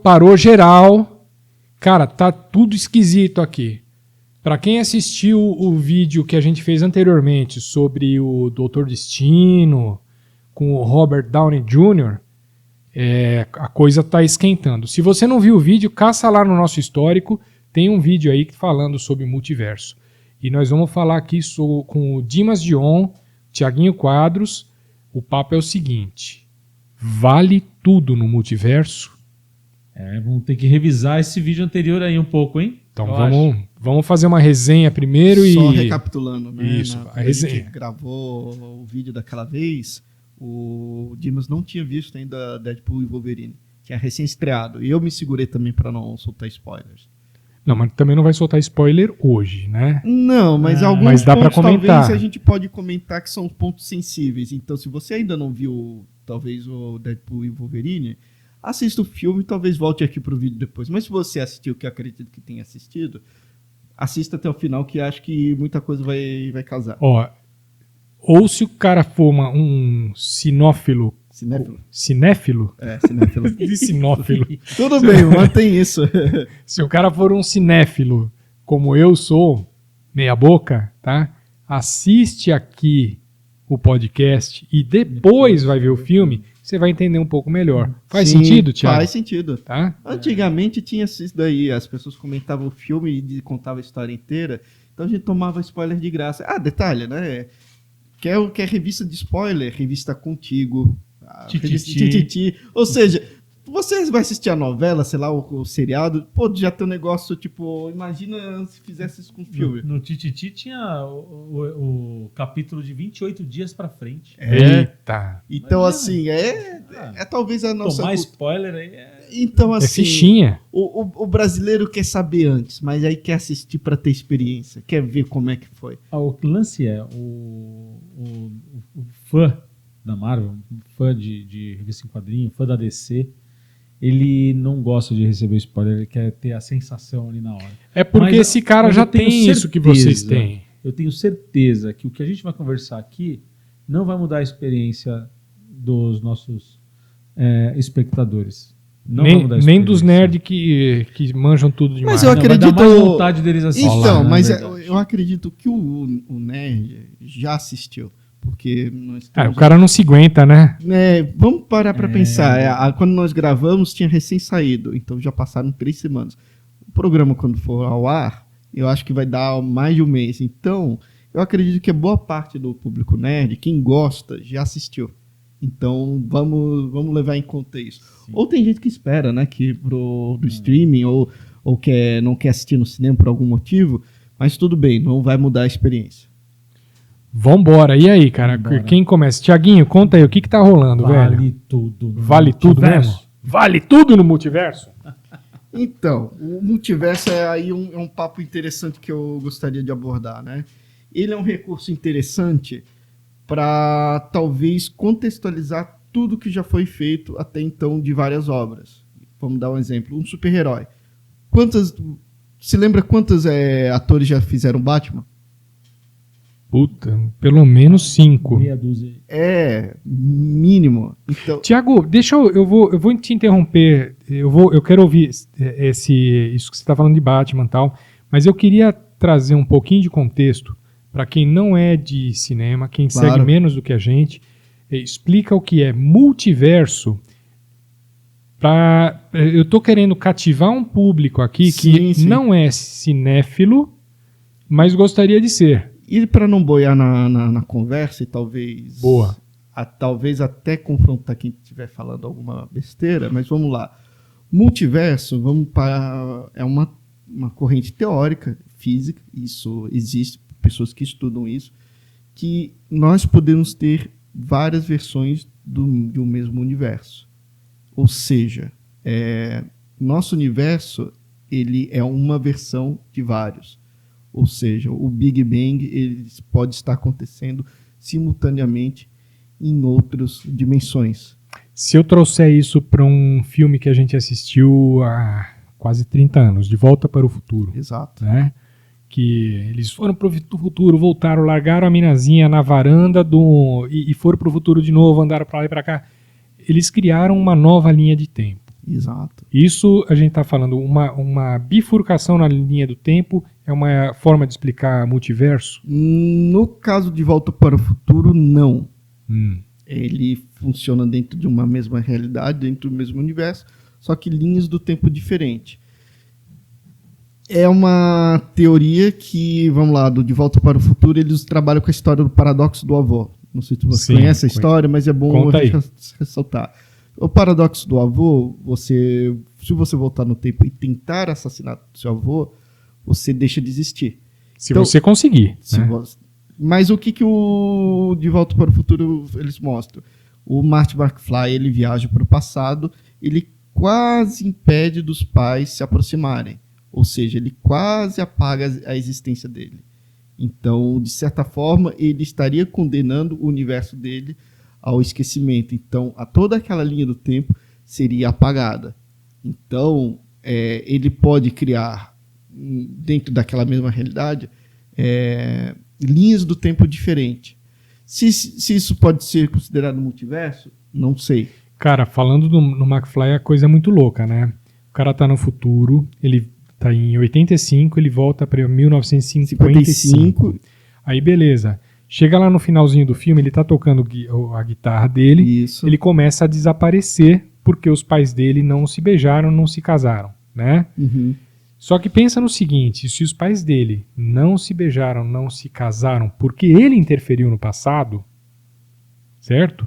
Parou geral. Cara, tá tudo esquisito aqui. Para quem assistiu o vídeo que a gente fez anteriormente sobre o Doutor Destino com o Robert Downey Jr., a coisa tá esquentando. Se você não viu o vídeo, caça lá no nosso histórico. Tem um vídeo aí falando sobre multiverso. E nós vamos falar aqui com o Dimas Dion, Tiaguinho Quadros. O papo é o seguinte: vale tudo no multiverso? Vamos ter que revisar esse vídeo anterior aí um pouco, hein? Então vamos fazer uma resenha primeiro Só recapitulando, né? Isso, a resenha. A gente gravou o vídeo daquela vez, o Dimas não tinha visto ainda Deadpool e Wolverine, que é recém-estreado. E eu me segurei também para não soltar spoilers. Não, mas também não vai soltar spoiler hoje, né? Não, mas alguns mas dá pontos pra comentar. talvez a gente pode comentar que são pontos sensíveis. Então, se você ainda não viu, talvez, o Deadpool e Wolverine, assista o filme e talvez volte aqui pro vídeo depois. Mas se você assistiu, que eu acredito que tenha assistido, assista até o final, que acho que muita coisa vai casar. Ou se o cara for um sinófilo. Cinéfilo? Cinéfilo. E sinófilo. Tudo bem, mantém isso. Se o cara for um cinéfilo, como eu sou, meia boca, tá? Assiste aqui o podcast e depois vai ver o filme, você vai entender um pouco melhor. Faz sentido, Thiago? Faz sentido. Tá? Antigamente tinha isso daí, as pessoas comentavam o filme e contavam a história inteira, então a gente tomava spoiler de graça. Detalhe, né? Quer revista de spoiler? Revista Contigo. Tititi. Ou seja, você vai assistir a novela, sei lá, o seriado, já tem um negócio, tipo, imagina se fizesse isso com o filme. No Tititi tinha o capítulo de 28 dias pra frente. Eita! Então, assim, talvez a nossa... Tomar spoiler aí Então, assim, fichinha. O brasileiro quer saber antes, mas aí quer assistir pra ter experiência, quer ver como é que foi. O lance o fã da Marvel, fã de revista em quadrinho, fã da DC, ele não gosta de receber spoiler, ele quer ter a sensação ali na hora. É porque esse cara já tem isso que vocês têm. Eu tenho certeza que o que a gente vai conversar aqui não vai mudar a experiência dos nossos espectadores. Nem dos nerds que manjam tudo demais. Mas eu acredito... Vai dar mais vontade deles assistirem. Então, mas eu acredito que o nerd já assistiu. Porque o cara não se aguenta, né? Vamos parar para pensar. Quando nós gravamos, tinha recém saído. Então já passaram 3 semanas. O programa, quando for ao ar, eu acho que vai dar mais de um mês. Então, eu acredito que a boa parte do público nerd, quem gosta, já assistiu. Então, vamos levar em conta isso. Sim. Ou tem gente que espera, né? Que do streaming, ou não quer assistir no cinema por algum motivo. Mas tudo bem, não vai mudar a experiência. Vambora. E aí, cara? Quem começa? Tiaguinho, conta aí, o que tá rolando, velho? Vale tudo mesmo? Vale tudo no multiverso? Então, o multiverso é aí um papo interessante que eu gostaria de abordar, né? Ele é um recurso interessante para talvez contextualizar tudo que já foi feito até então de várias obras. Vamos dar um exemplo. Um super-herói. Se lembra quantos atores já fizeram Batman? Puta, pelo menos 5. Meia dúzia. Mínimo. Então... Tiago, eu vou te interromper. Eu quero ouvir isso que você está falando de Batman e tal, mas eu queria trazer um pouquinho de contexto para quem não é de cinema, quem segue menos do que a gente. Explica o que é multiverso. Eu tô querendo cativar um público aqui que não é cinéfilo, mas gostaria de ser. E para não boiar na conversa e talvez... Boa. Talvez até confrontar quem estiver falando alguma besteira, mas vamos lá. Multiverso é uma corrente teórica, física, isso existe, pessoas que estudam isso, que nós podemos ter várias versões de um mesmo universo. Ou seja, nosso universo ele é uma versão de vários. Ou seja, o Big Bang ele pode estar acontecendo simultaneamente em outras dimensões. Se eu trouxer isso para um filme que a gente assistiu há quase 30 anos, De Volta para o Futuro. Exato. Né? Que eles foram para o futuro, voltaram, largaram a minazinha na varanda e foram para o futuro de novo, andaram para lá e para cá. Eles criaram uma nova linha de tempo. Exato. Isso a gente está falando, uma bifurcação na linha do tempo é uma forma de explicar multiverso? No caso de Volta para o Futuro, não. Hum. Ele funciona dentro de uma mesma realidade, dentro do mesmo universo, só que linhas do tempo diferentes. É uma teoria que, vamos lá, do De Volta para o Futuro, eles trabalham com a história do paradoxo do avô. Não sei se você conhece a história, mas é bom Conta a gente ressaltar. O paradoxo do avô, se você voltar no tempo e tentar assassinar seu avô, você deixa de existir. Se você conseguir. Se Né? Mas o que o De Volta para o Futuro eles mostram? O Marty McFly, ele viaja para o passado, ele quase impede dos pais se aproximarem. Ou seja, ele quase apaga a existência dele. Então, de certa forma, ele estaria condenando o universo dele ao esquecimento. Então, toda aquela linha do tempo seria apagada. Então, ele pode criar, dentro daquela mesma realidade, linhas do tempo diferentes. Se isso pode ser considerado multiverso, não sei. Cara, falando no McFly, a coisa é muito louca, né? O cara tá no futuro, ele tá em 85, ele volta para 1955. Aí, beleza. Chega lá no finalzinho do filme, ele tá tocando a guitarra dele, Isso. ele começa a desaparecer porque os pais dele não se beijaram, não se casaram, né? Uhum. Só que pensa no seguinte, se os pais dele não se beijaram, não se casaram, porque ele interferiu no passado, certo?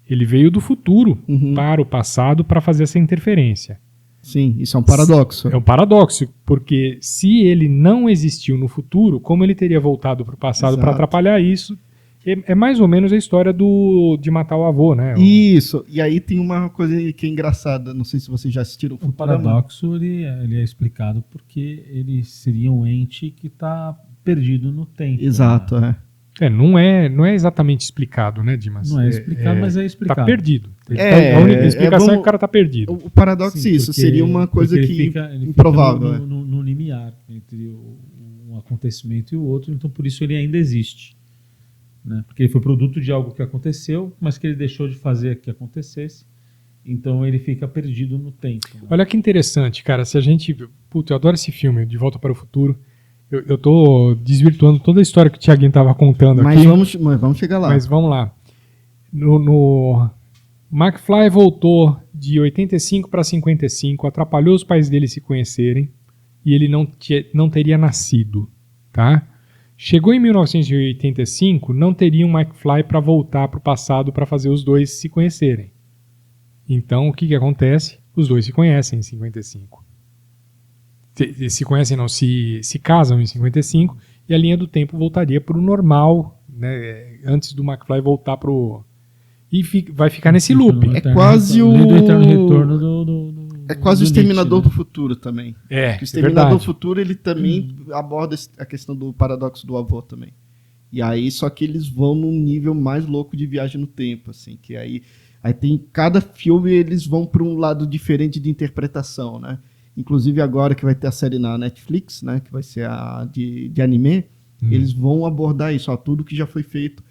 Ele veio do futuro para o passado para fazer essa interferência. Sim, isso é um paradoxo. É um paradoxo, porque se ele não existiu no futuro, como ele teria voltado para o passado para atrapalhar isso? É mais ou menos a história de matar o avô, né? Isso, e aí tem uma coisa que é engraçada, não sei se vocês já assistiram O paradoxo ele é explicado porque ele seria um ente que está perdido no tempo. Exato, né? Não é exatamente explicado, né, Dimas? Não é explicado, mas é explicado. Tá perdido. A única explicação é que o cara tá perdido. O paradoxo é isso, seria uma coisa que fica improvável. No limiar entre um acontecimento e o outro, então por isso ele ainda existe. Né? Porque ele foi produto de algo que aconteceu, mas que ele deixou de fazer que acontecesse, então ele fica perdido no tempo. Né? Olha que interessante, cara, se a gente... Puta, eu adoro esse filme, De Volta para o Futuro. Eu tô desvirtuando toda a história que o Thiaguinho estava contando aqui. Mas vamos chegar lá. Mas vamos lá. No McFly voltou de 85 para 55, atrapalhou os pais dele se conhecerem e ele não teria nascido, tá? Chegou em 1985, não teria um McFly para voltar para o passado para fazer os dois se conhecerem. Então, o que acontece? Os dois se conhecem em 55. Se conhecem, não, se casam em 55 e a linha do tempo voltaria para o normal, né, antes do McFly voltar para o... E vai ficar nesse loop. É quase o... Eterno retorno É quase o Exterminador do Futuro também. O Exterminador do Futuro, ele também aborda a questão do paradoxo do avô também. E aí, só que eles vão num nível mais louco de viagem no tempo, assim, que aí tem cada filme, eles vão para um lado diferente de interpretação, né? Inclusive agora que vai ter a série na Netflix, né, que vai ser a de anime, eles vão abordar isso, tudo que já foi feito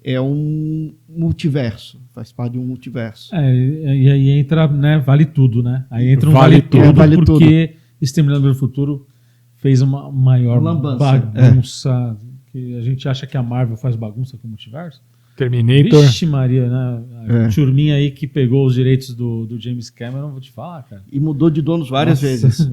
é um multiverso, faz parte de um multiverso. E aí entra, né, vale tudo, né? Aí entra um vale tudo, porque Exterminador do Futuro fez uma maior bagunça, que a gente acha que a Marvel faz bagunça com o multiverso. Terminator. Vixe Maria, né? A turminha aí que pegou os direitos do James Cameron, vou te falar, cara. E mudou de donos várias vezes.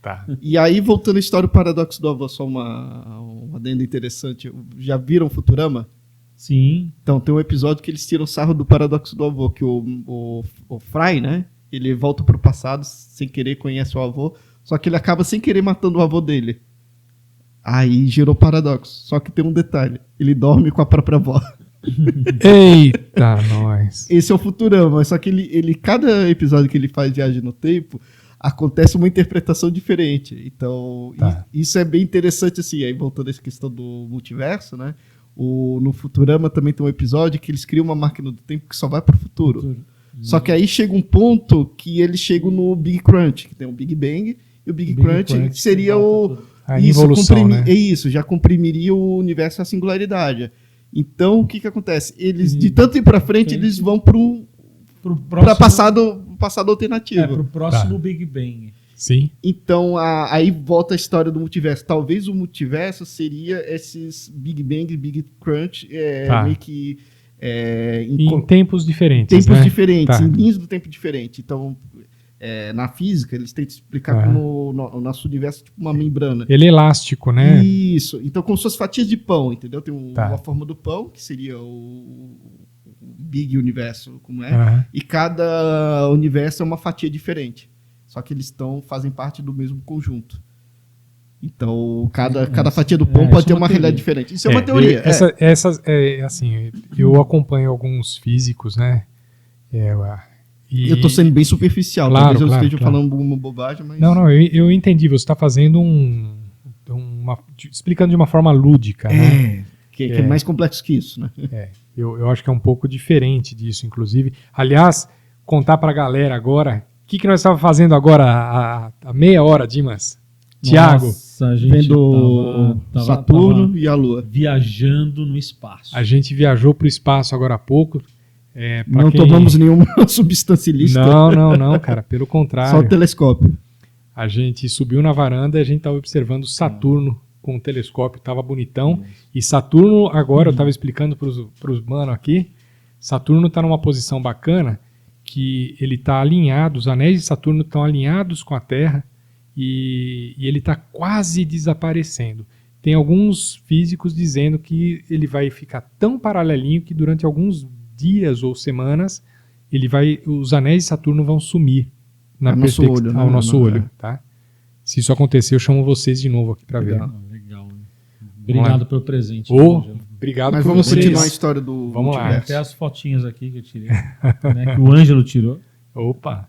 Tá. E aí, voltando à história do paradoxo do avô, só um adendo interessante. Já viram Futurama? Sim. Então, tem um episódio que eles tiram sarro do paradoxo do avô, que o Fry, né? Ele volta pro passado, sem querer, conhece o avô, só que ele acaba sem querer matando o avô dele. Aí gerou paradoxo. Só que tem um detalhe, ele dorme com a própria avó. Eita, nós. Esse é o Futurama, só que ele cada episódio que ele faz viagem no tempo, acontece uma interpretação diferente. Então, isso é bem interessante, assim. Aí, voltando a essa questão do multiverso, né? No Futurama também tem um episódio que eles criam uma máquina do tempo que só vai para o futuro. Só que aí chega um ponto que eles chegam no Big Crunch, que tem o Big Bang, e o Big Crunch seria a involução, né? É isso, já comprimiria o universo à singularidade. Então, o que acontece? Eles, de tanto ir para frente, eles vão para passado passado alternativo. Pro próximo Tá. Big Bang. Sim. Então, aí volta a história do multiverso. Talvez o multiverso seria esses Big Bang, Big Crunch, Tá. meio que Em tempos diferentes, tempos né? diferentes, Tá. em linhas do tempo diferente. Então, na física, eles tentam explicar como o nosso universo é tipo uma membrana. Ele é elástico, né? Isso. Então, como se fossem fatias de pão, entendeu? Tem Tá. uma forma do pão, que seria o Big Universo, como é. Aham. E cada universo é uma fatia diferente. Só que eles fazem parte do mesmo conjunto. Então, cada fatia do pão pode isso ter é uma uma realidade teoria. diferente. Isso é uma teoria. Assim, eu acompanho alguns físicos, né? E- Eu tô sendo bem superficial. Claro, Talvez eu claro, esteja claro. falando uma bobagem, mas... Não, eu entendi. Você está fazendo explicando de uma forma lúdica, né? Que é mais complexo que isso, né? Eu acho que é um pouco diferente disso, inclusive. Aliás, contar para a galera agora, o que nós estávamos fazendo agora há meia hora, Dimas? Tiago, Nossa, a gente Vendo Saturno tava e a Lua. viajando no espaço. a gente viajou para o espaço agora há pouco. Pra Não quem- tomamos nenhuma substância ilícita. Não, cara, pelo Só contrário. o telescópio. A gente subiu na varanda e a gente estava observando Saturno com o telescópio, tava bonitão. E Saturno, agora eu estava explicando para os mano aqui, Saturno está numa posição bacana que ele está alinhado, os anéis de Saturno estão alinhados com a Terra e ele está quase desaparecendo. Tem alguns físicos dizendo que ele vai ficar tão paralelinho que durante alguns dias ou semanas os anéis de Saturno vão sumir Ao nosso olho, né? ao nosso Não, olho, tá? Se isso acontecer, eu chamo vocês de novo aqui para ver. Legal. Legal. Obrigado pelo presente. Ô, Ângelo. obrigado Mas por vamos vocês. continuar a história do Vamos lá. multiverso. Até as fotinhas aqui que eu tirei, né, que o Ângelo tirou. Opa.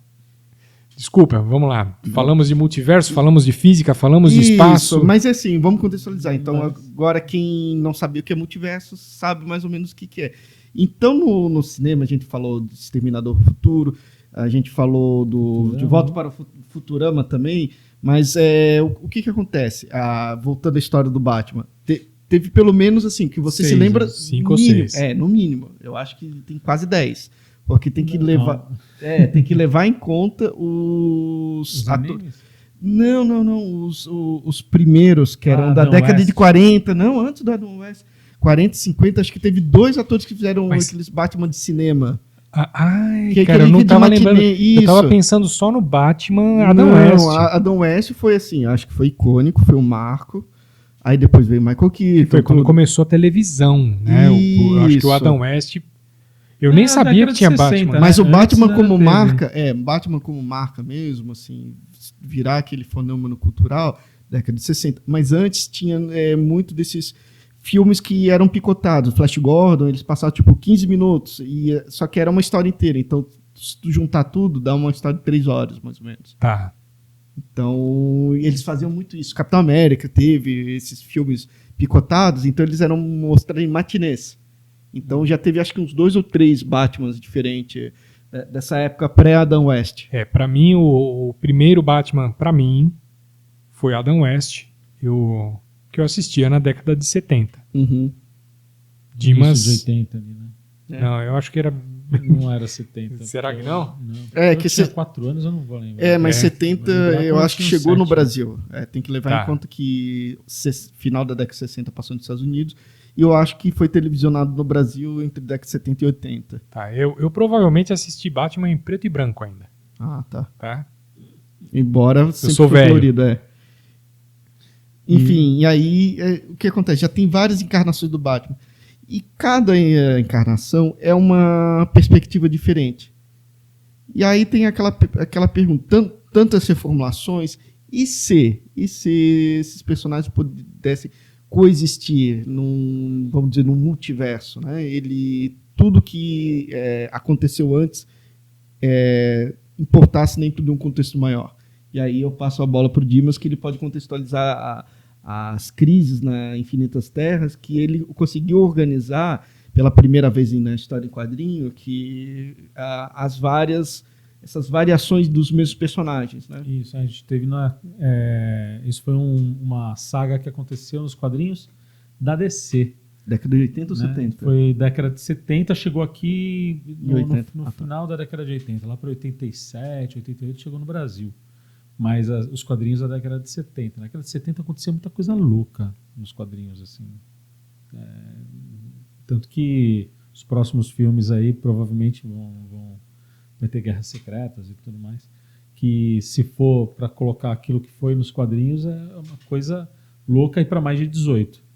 Desculpa, vamos lá. Falamos de multiverso, falamos de física, falamos de Isso, espaço. mas é assim, vamos contextualizar. Então, Mas- agora quem não sabia o que é multiverso sabe mais ou menos o que é. Então, no cinema, a gente falou de Exterminador do Futuro, a gente falou De Volta para o Futurama também, mas o que acontece? Voltando à história do Batman, teve pelo menos assim, que você se 6, lembra... 5 ou mínimo, 6. no mínimo. Eu acho que tem quase 10. Porque tem que Não. levar... tem que levar em conta os atores. animes? Não. Os primeiros, que eram da Adam década West. de 40. Não, antes do Adam West. 40 e 50, acho que teve 2 atores que fizeram Mas- aqueles Batman de cinema. Ai, Que é cara, eu aquele não de tava matinê, lembrando. Eu tava isso. pensando só no Batman Adam Não, West. Adam West foi assim, acho que foi icônico, foi um marco. Aí depois veio Michael Keaton. Foi quando tudo. começou a televisão, né? Eu acho que o Isso. Adam West... Eu nem sabia década que tinha de 60, Batman. né? Mas o Antes Batman da como TV. marca, Batman como marca mesmo, assim, virar aquele fenômeno cultural, década de 60. Mas antes tinha muito desses filmes que eram picotados. Flash Gordon, eles passavam tipo 15 minutos, só que era uma história inteira. Então, se tu juntar tudo, dá uma história de 3 horas, mais ou menos. Tá. Então, eles faziam muito isso. Capitão América teve esses filmes picotados, então eles eram mostrados em matinês. Então já teve acho que uns 2 ou 3 Batmans diferentes dessa época pré-Adam West. Pra mim, o primeiro Batman, pra mim, foi Adam West, que eu assistia na década de 70. Uhum. Dimas... Início de 80 ali, né? Não, eu acho que era... Não era 70. Será que não? Eu Que tinha cê- 4 anos, eu não vou lembrar. Mas É, 70 mas eu eu acho que tinha chegou no 7, Brasil. Tem que levar Tá. em conta que final da década de 60 passou nos Estados Unidos. E eu acho que foi televisionado no Brasil entre década de 70 e 80. Tá, eu provavelmente assisti Batman em preto e branco ainda, Ah, tá. tá? Embora sempre sou foi velho. colorido, Enfim, e aí o que acontece? Já tem várias encarnações do Batman. E cada encarnação é uma perspectiva diferente. E aí tem aquela pergunta, tantas reformulações, e se esses personagens pudessem coexistir vamos dizer, num multiverso, né? Tudo que aconteceu antes importasse dentro de um contexto maior. E aí eu passo a bola para o Dimas, que ele pode contextualizar as crises na Infinitas Terras, que ele conseguiu organizar pela primeira vez na história em quadrinho, que essas variações dos mesmos personagens, né? Isso, a gente teve isso foi uma saga que aconteceu nos quadrinhos da DC. Década de 80 ou né? 70? Foi década de 70, chegou aqui no 80. final da década de 80, lá para 87, 88 chegou no Brasil. Mas os quadrinhos da década de 70. Na década de 70 acontecia muita coisa louca nos quadrinhos, assim. Tanto que os próximos filmes aí provavelmente vai ter Guerras Secretas e tudo mais. Que se for para colocar aquilo que foi nos quadrinhos é uma coisa louca e para mais de 18.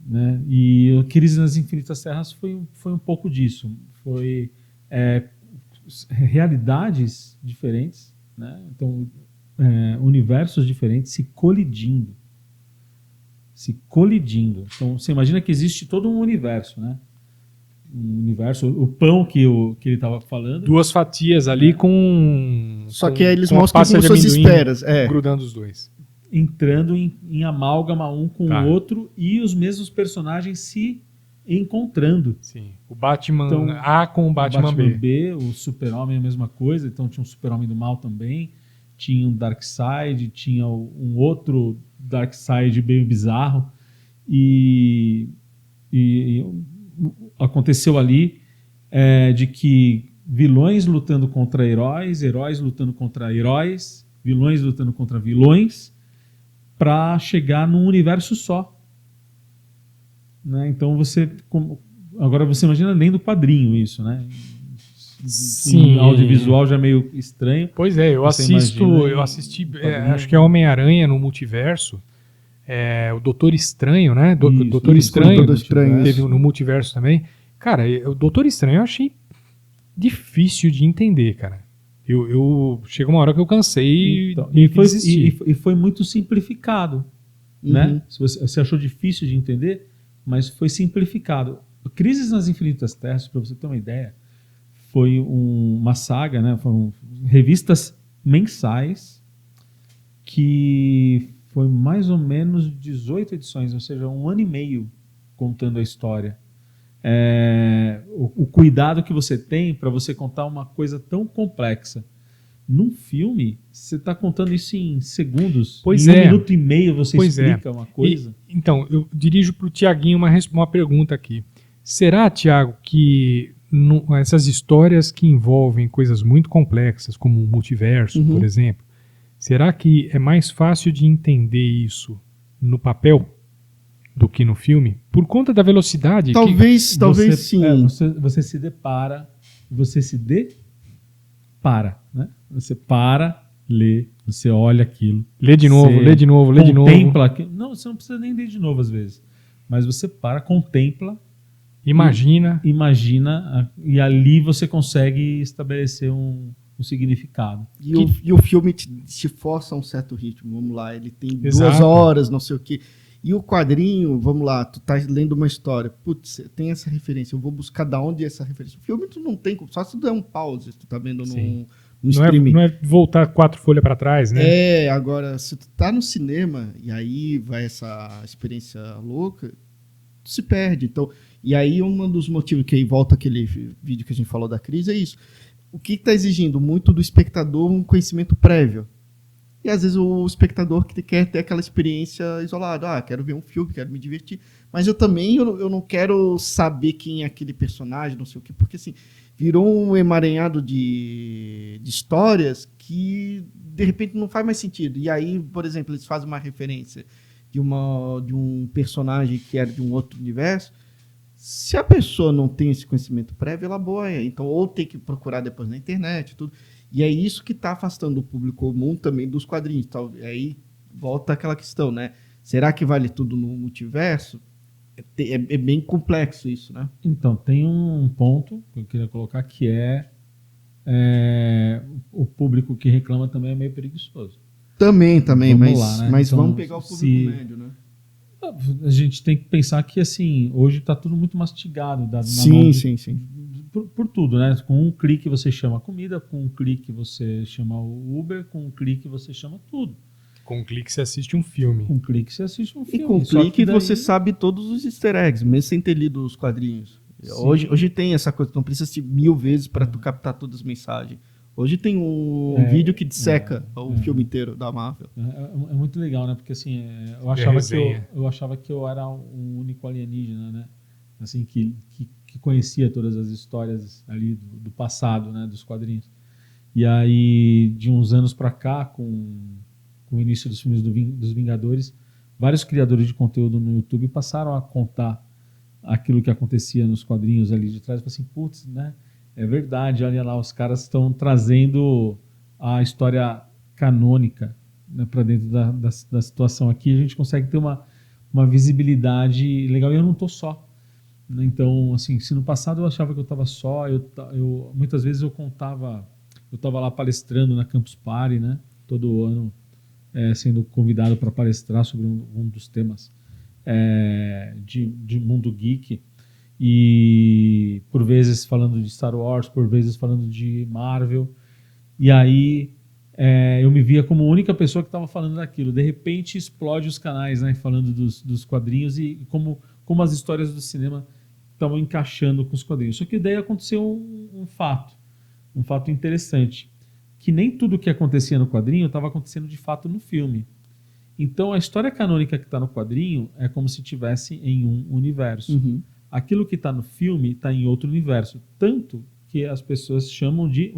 Né? E Crise nas Infinitas Terras foi um pouco disso. Foi realidades diferentes, né? Então, universos diferentes se colidindo. Então, você imagina que existe todo um universo, né? Um universo, o pão que ele estava falando. 2 fatias ali com... Só que aí eles com a mostram pasta como de suas amendoim esperas. grudando os dois. Entrando em amálgama um com Tá. o outro e os mesmos personagens se encontrando. Sim. O Batman Então, A com o Batman B. O Super-Homem é a mesma coisa, então tinha um Super-Homem do Mal também, tinha um Darkseid, tinha um outro Darkseid meio bizarro, e aconteceu ali de que vilões lutando contra heróis, heróis lutando contra heróis, vilões lutando contra vilões, para chegar num universo só. Né? Então agora você imagina lendo quadrinho isso, né? Sim. Em audiovisual já é meio estranho. Pois é, eu Você assisti, quadrinho. acho que é Homem-Aranha no Multiverso, o Doutor Estranho, né? Doutor isso, Estranho, Doutor Estranho, teve isso. no Multiverso também. Cara, o Doutor Estranho eu achei difícil de entender, cara. Chegou uma hora que eu cansei Então, de desistir. e foi muito simplificado. Uhum. Né? Você achou difícil de entender, mas foi simplificado. Crises nas Infinitas Terras, para você ter uma ideia, foi uma saga, né? Foram revistas mensais que foi mais ou menos 18 edições, ou seja, 1 ano e meio contando a história. O cuidado que você tem para você contar uma coisa tão complexa. Num filme, você está contando isso em segundos. Pois em é. 1 minuto e meio você Pois explica uma coisa. Então, eu dirijo para o Tiaguinho uma pergunta aqui. Será, Tiago, que essas histórias que envolvem coisas muito complexas, como o multiverso, por exemplo, será que é mais fácil de entender isso no papel do que no filme? Por conta da velocidade? Talvez sim. Você se depara, né? Você para, lê, você olha aquilo. Lê de novo, você lê de novo, lê de novo. Contempla aquilo. Não, você não precisa nem ler de novo às vezes. Mas você para, contempla, Imagina. e ali você consegue estabelecer um significado. E o filme te força a um certo ritmo. Vamos lá, ele tem 2 Exato. horas, não sei o quê. E o quadrinho, vamos lá, tu tá lendo uma história. Putz, tem essa referência, eu vou buscar da onde é essa referência. O filme tu não tem, só se tu der um pause, se tu tá vendo no streaming. Não é voltar 4 folhas para trás, né? Agora, se tu tá no cinema, e aí vai essa experiência louca, tu se perde. Então, e aí um dos motivos que aí volta aquele vídeo que a gente falou da crise é isso. O que está exigindo muito do espectador um conhecimento prévio. E às vezes o espectador que quer ter aquela experiência isolada. Quero ver um filme, quero me divertir. Mas eu não quero saber quem é aquele personagem, não sei o quê. Porque assim, virou um emaranhado de histórias que de repente não faz mais sentido. E aí, por exemplo, eles fazem uma referência de um personagem que era de um outro universo. Se a pessoa não tem esse conhecimento prévio, ela boia. Então, ou tem que procurar depois na internet e tudo. E é isso que está afastando o público comum também dos quadrinhos. Aí volta aquela questão, né? Será que vale tudo no multiverso? É bem complexo isso, né? Então, tem um ponto que eu queria colocar que o público que reclama também é meio preguiçoso. Também, Vamos lá, né? mas Então, vamos pegar o público médio, né? A gente tem que pensar que, assim, hoje está tudo muito mastigado. Sim. Por tudo, né? Com um clique você chama a comida, com um clique você chama o Uber, com um clique você chama tudo. Com um clique você assiste um filme. Com um clique você assiste um filme. E com Só clique que daí... você sabe todos os easter eggs, mesmo sem ter lido os quadrinhos. Hoje tem essa coisa, tu não precisa assistir 1000 vezes para tu captar todas as mensagens. Hoje tem um vídeo que disseca o filme inteiro da Marvel. É muito legal, né? Porque assim, eu achava que eu era o único alienígena, né? Assim, que conhecia todas as histórias ali do passado, né? Dos quadrinhos. E aí, de uns anos pra cá, com o início dos filmes dos Vingadores, vários criadores de conteúdo no YouTube passaram a contar aquilo que acontecia nos quadrinhos ali de trás. Eu falei assim, putz, né? É verdade, olha lá, os caras estão trazendo a história canônica, né, para dentro da situação aqui. A gente consegue ter uma visibilidade legal. E eu não estou só. Então, assim, se no passado eu achava que eu estava só, muitas vezes eu estava lá palestrando na Campus Party, né, todo ano, sendo convidado para palestrar sobre um dos temas de mundo geek. E por vezes falando de Star Wars, por vezes falando de Marvel, e aí eu me via como a única pessoa que estava falando daquilo. De repente explode os canais, né, falando dos quadrinhos e como as histórias do cinema estavam encaixando com os quadrinhos. Só que daí aconteceu um fato interessante, que nem tudo que acontecia no quadrinho estava acontecendo de fato no filme. Então a história canônica que está no quadrinho é como se estivesse em um universo. Uhum. Aquilo que está no filme está em outro universo. Tanto que as pessoas chamam de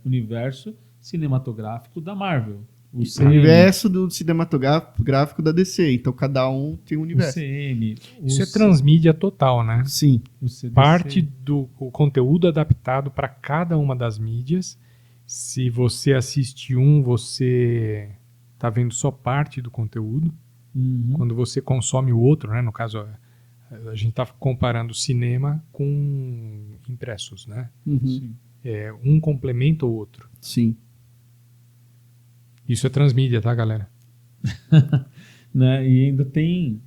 universo cinematográfico da Marvel. O universo do cinematográfico da DC. Então cada um tem um universo. O CM. Isso é transmídia total, né? Sim. Parte do conteúdo adaptado para cada uma das mídias. Se você assiste você está vendo só parte do conteúdo. Uhum. Quando você consome o outro, né? No caso, a gente está comparando cinema com impressos, né? Uhum. Um complementa o outro. Sim. Isso é transmídia, tá, galera? Né? E ainda tem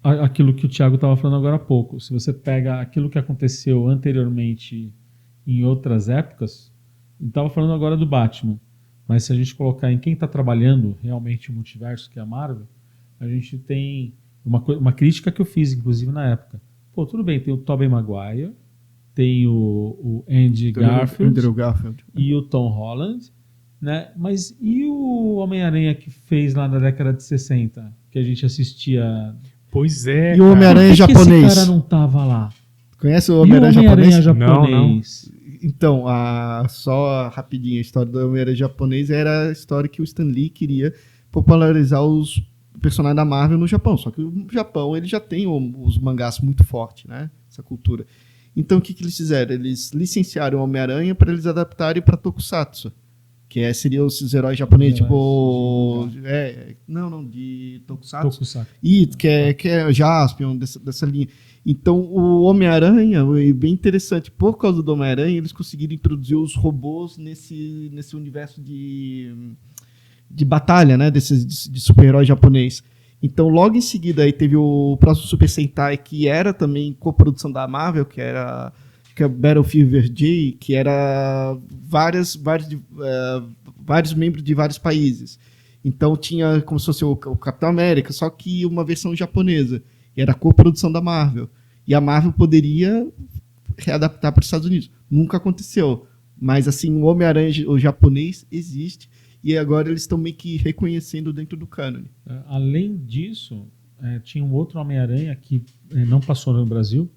aquilo que o Thiago estava falando agora há pouco. Se você pega aquilo que aconteceu anteriormente em outras épocas, eu estava falando agora do Batman, mas se a gente colocar em quem está trabalhando realmente o multiverso, que é a Marvel, a gente tem uma crítica que eu fiz, inclusive, na época. Pô, tudo bem, tem o Tobey Maguire, tem o Andrew Garfield e o Tom Holland, né? Mas e o Homem-Aranha que fez lá na década de 60, que a gente assistia? Pois é. E o Homem-Aranha japonês? Por que esse cara não tava lá? Conhece o Homem-Aranha japonês? Não. Então, só rapidinho, a história do Homem-Aranha japonês era a história que o Stan Lee queria popularizar os personagens da Marvel no Japão. Só que o Japão ele já tem os mangás muito forte, né? Essa cultura. Então, o que eles fizeram? Eles licenciaram o Homem-Aranha para eles adaptarem para Tokusatsu, que seriam esses heróis japoneses, tipo... de Tokusatsu. E que é Jaspion, dessa linha. Então, o Homem-Aranha, é bem interessante, por causa do Homem-Aranha, eles conseguiram introduzir os robôs nesse universo de batalha, né, de super-herói japonês. Então, logo em seguida, aí teve o próximo Super Sentai, que era também coprodução da Marvel, que é Battle Fever J, que era vários membros de vários países. Então, tinha como se fosse o Capitão América, só que uma versão japonesa. E era a coprodução da Marvel. E a Marvel poderia readaptar para os Estados Unidos. Nunca aconteceu. Mas, assim, o Homem-Aranha, o japonês, existe. E agora eles estão meio que reconhecendo dentro do cânone. Além disso, tinha um outro Homem-Aranha que não passou no Brasil,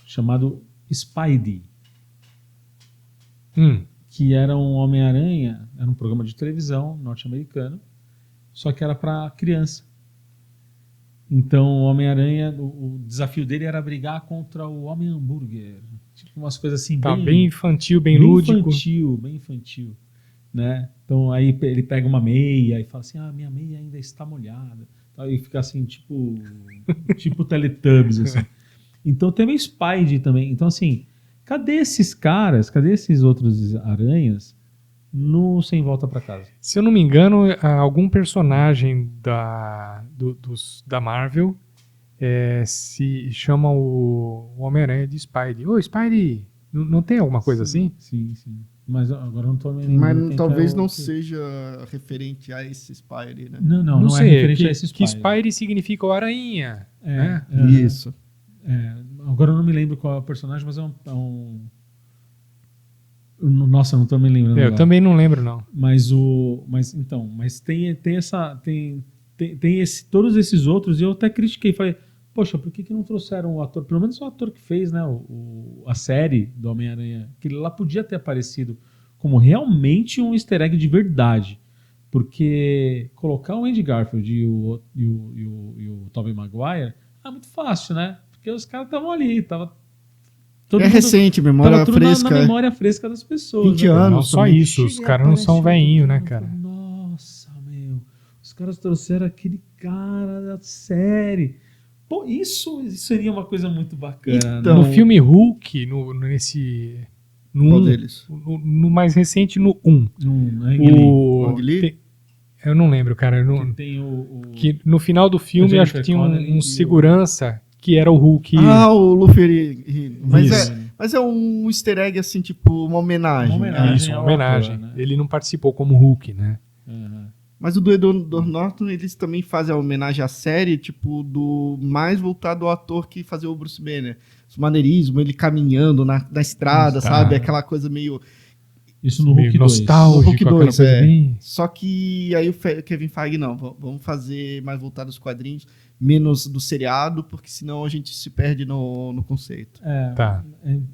chamado Spidey. Que era um Homem-Aranha, era um programa de televisão norte-americano, só que era para criança. Então, o Homem-Aranha, o desafio dele era brigar contra o Homem-Hambúrguer. Tipo, umas coisas assim, bem infantil, bem lúdico. Bem infantil, né? Então, aí ele pega uma meia e fala assim, minha meia ainda está molhada. E fica assim, tipo Teletubbies, assim. Então, tem o Spidey também. Então, assim, cadê esses caras, cadê esses outros aranhas no Sem Volta para Casa? Se eu não me engano, algum personagem da Marvel se chama o Homem-Aranha de Spidey. Ô, Spidey! Não tem alguma coisa assim? Sim. Mas agora não estou me lembrando. Mas talvez não seja referente a esse Spidey, né? Não Não é sei, referente a esse Spidey. Que Spidey significa o aranha. Né? Isso. Agora eu não me lembro qual é o personagem, mas nossa, eu não tô me lembrando. Eu agora. também não lembro, não. Mas tem todos esses outros, e eu até critiquei, falei, poxa, por que não trouxeram o ator, pelo menos o ator que fez, né, a série do Homem-Aranha, que ele lá podia ter aparecido como realmente um easter egg de verdade, porque colocar o Andy Garfield e o Tobey Maguire é muito fácil, né, porque os caras estavam ali, recente, memória tava tudo fresca. na memória fresca das pessoas. 20 né, cara? anos. Não só também. isso, os Chega e caras não são aparece velhinho, outro, né, eu cara? falo, nossa, meu. Os caras trouxeram aquele cara da série. Pô, isso seria uma coisa muito bacana. Então, No filme Hulk, no Qual 1, deles? no mais recente, no 1. O Ang Lee? Eu não lembro, cara. eu não- que tem que no final do filme, Jennifer acho que tinha Connelly e um o- segurança que era o Hulk. O Luffy. Isso. Mas é um easter egg, assim, tipo, uma homenagem. Uma homenagem. Isso, uma ao homenagem. ator, né? Ele não participou como Hulk, né? Aham. Mas o do Edward Norton, eles também fazem a homenagem à série, tipo, do mais voltado ao ator que fazia o Bruce Banner. Os maneirismos, ele caminhando na estrada, sabe? Aquela coisa meio... Isso no Meio Hulk 2. nostálgico, No Hulk aquela 2, coisa bem... Só que aí o Kevin Feige, não, vamos fazer mais voltado aos quadrinhos, menos do seriado, porque senão a gente se perde no conceito. Tá.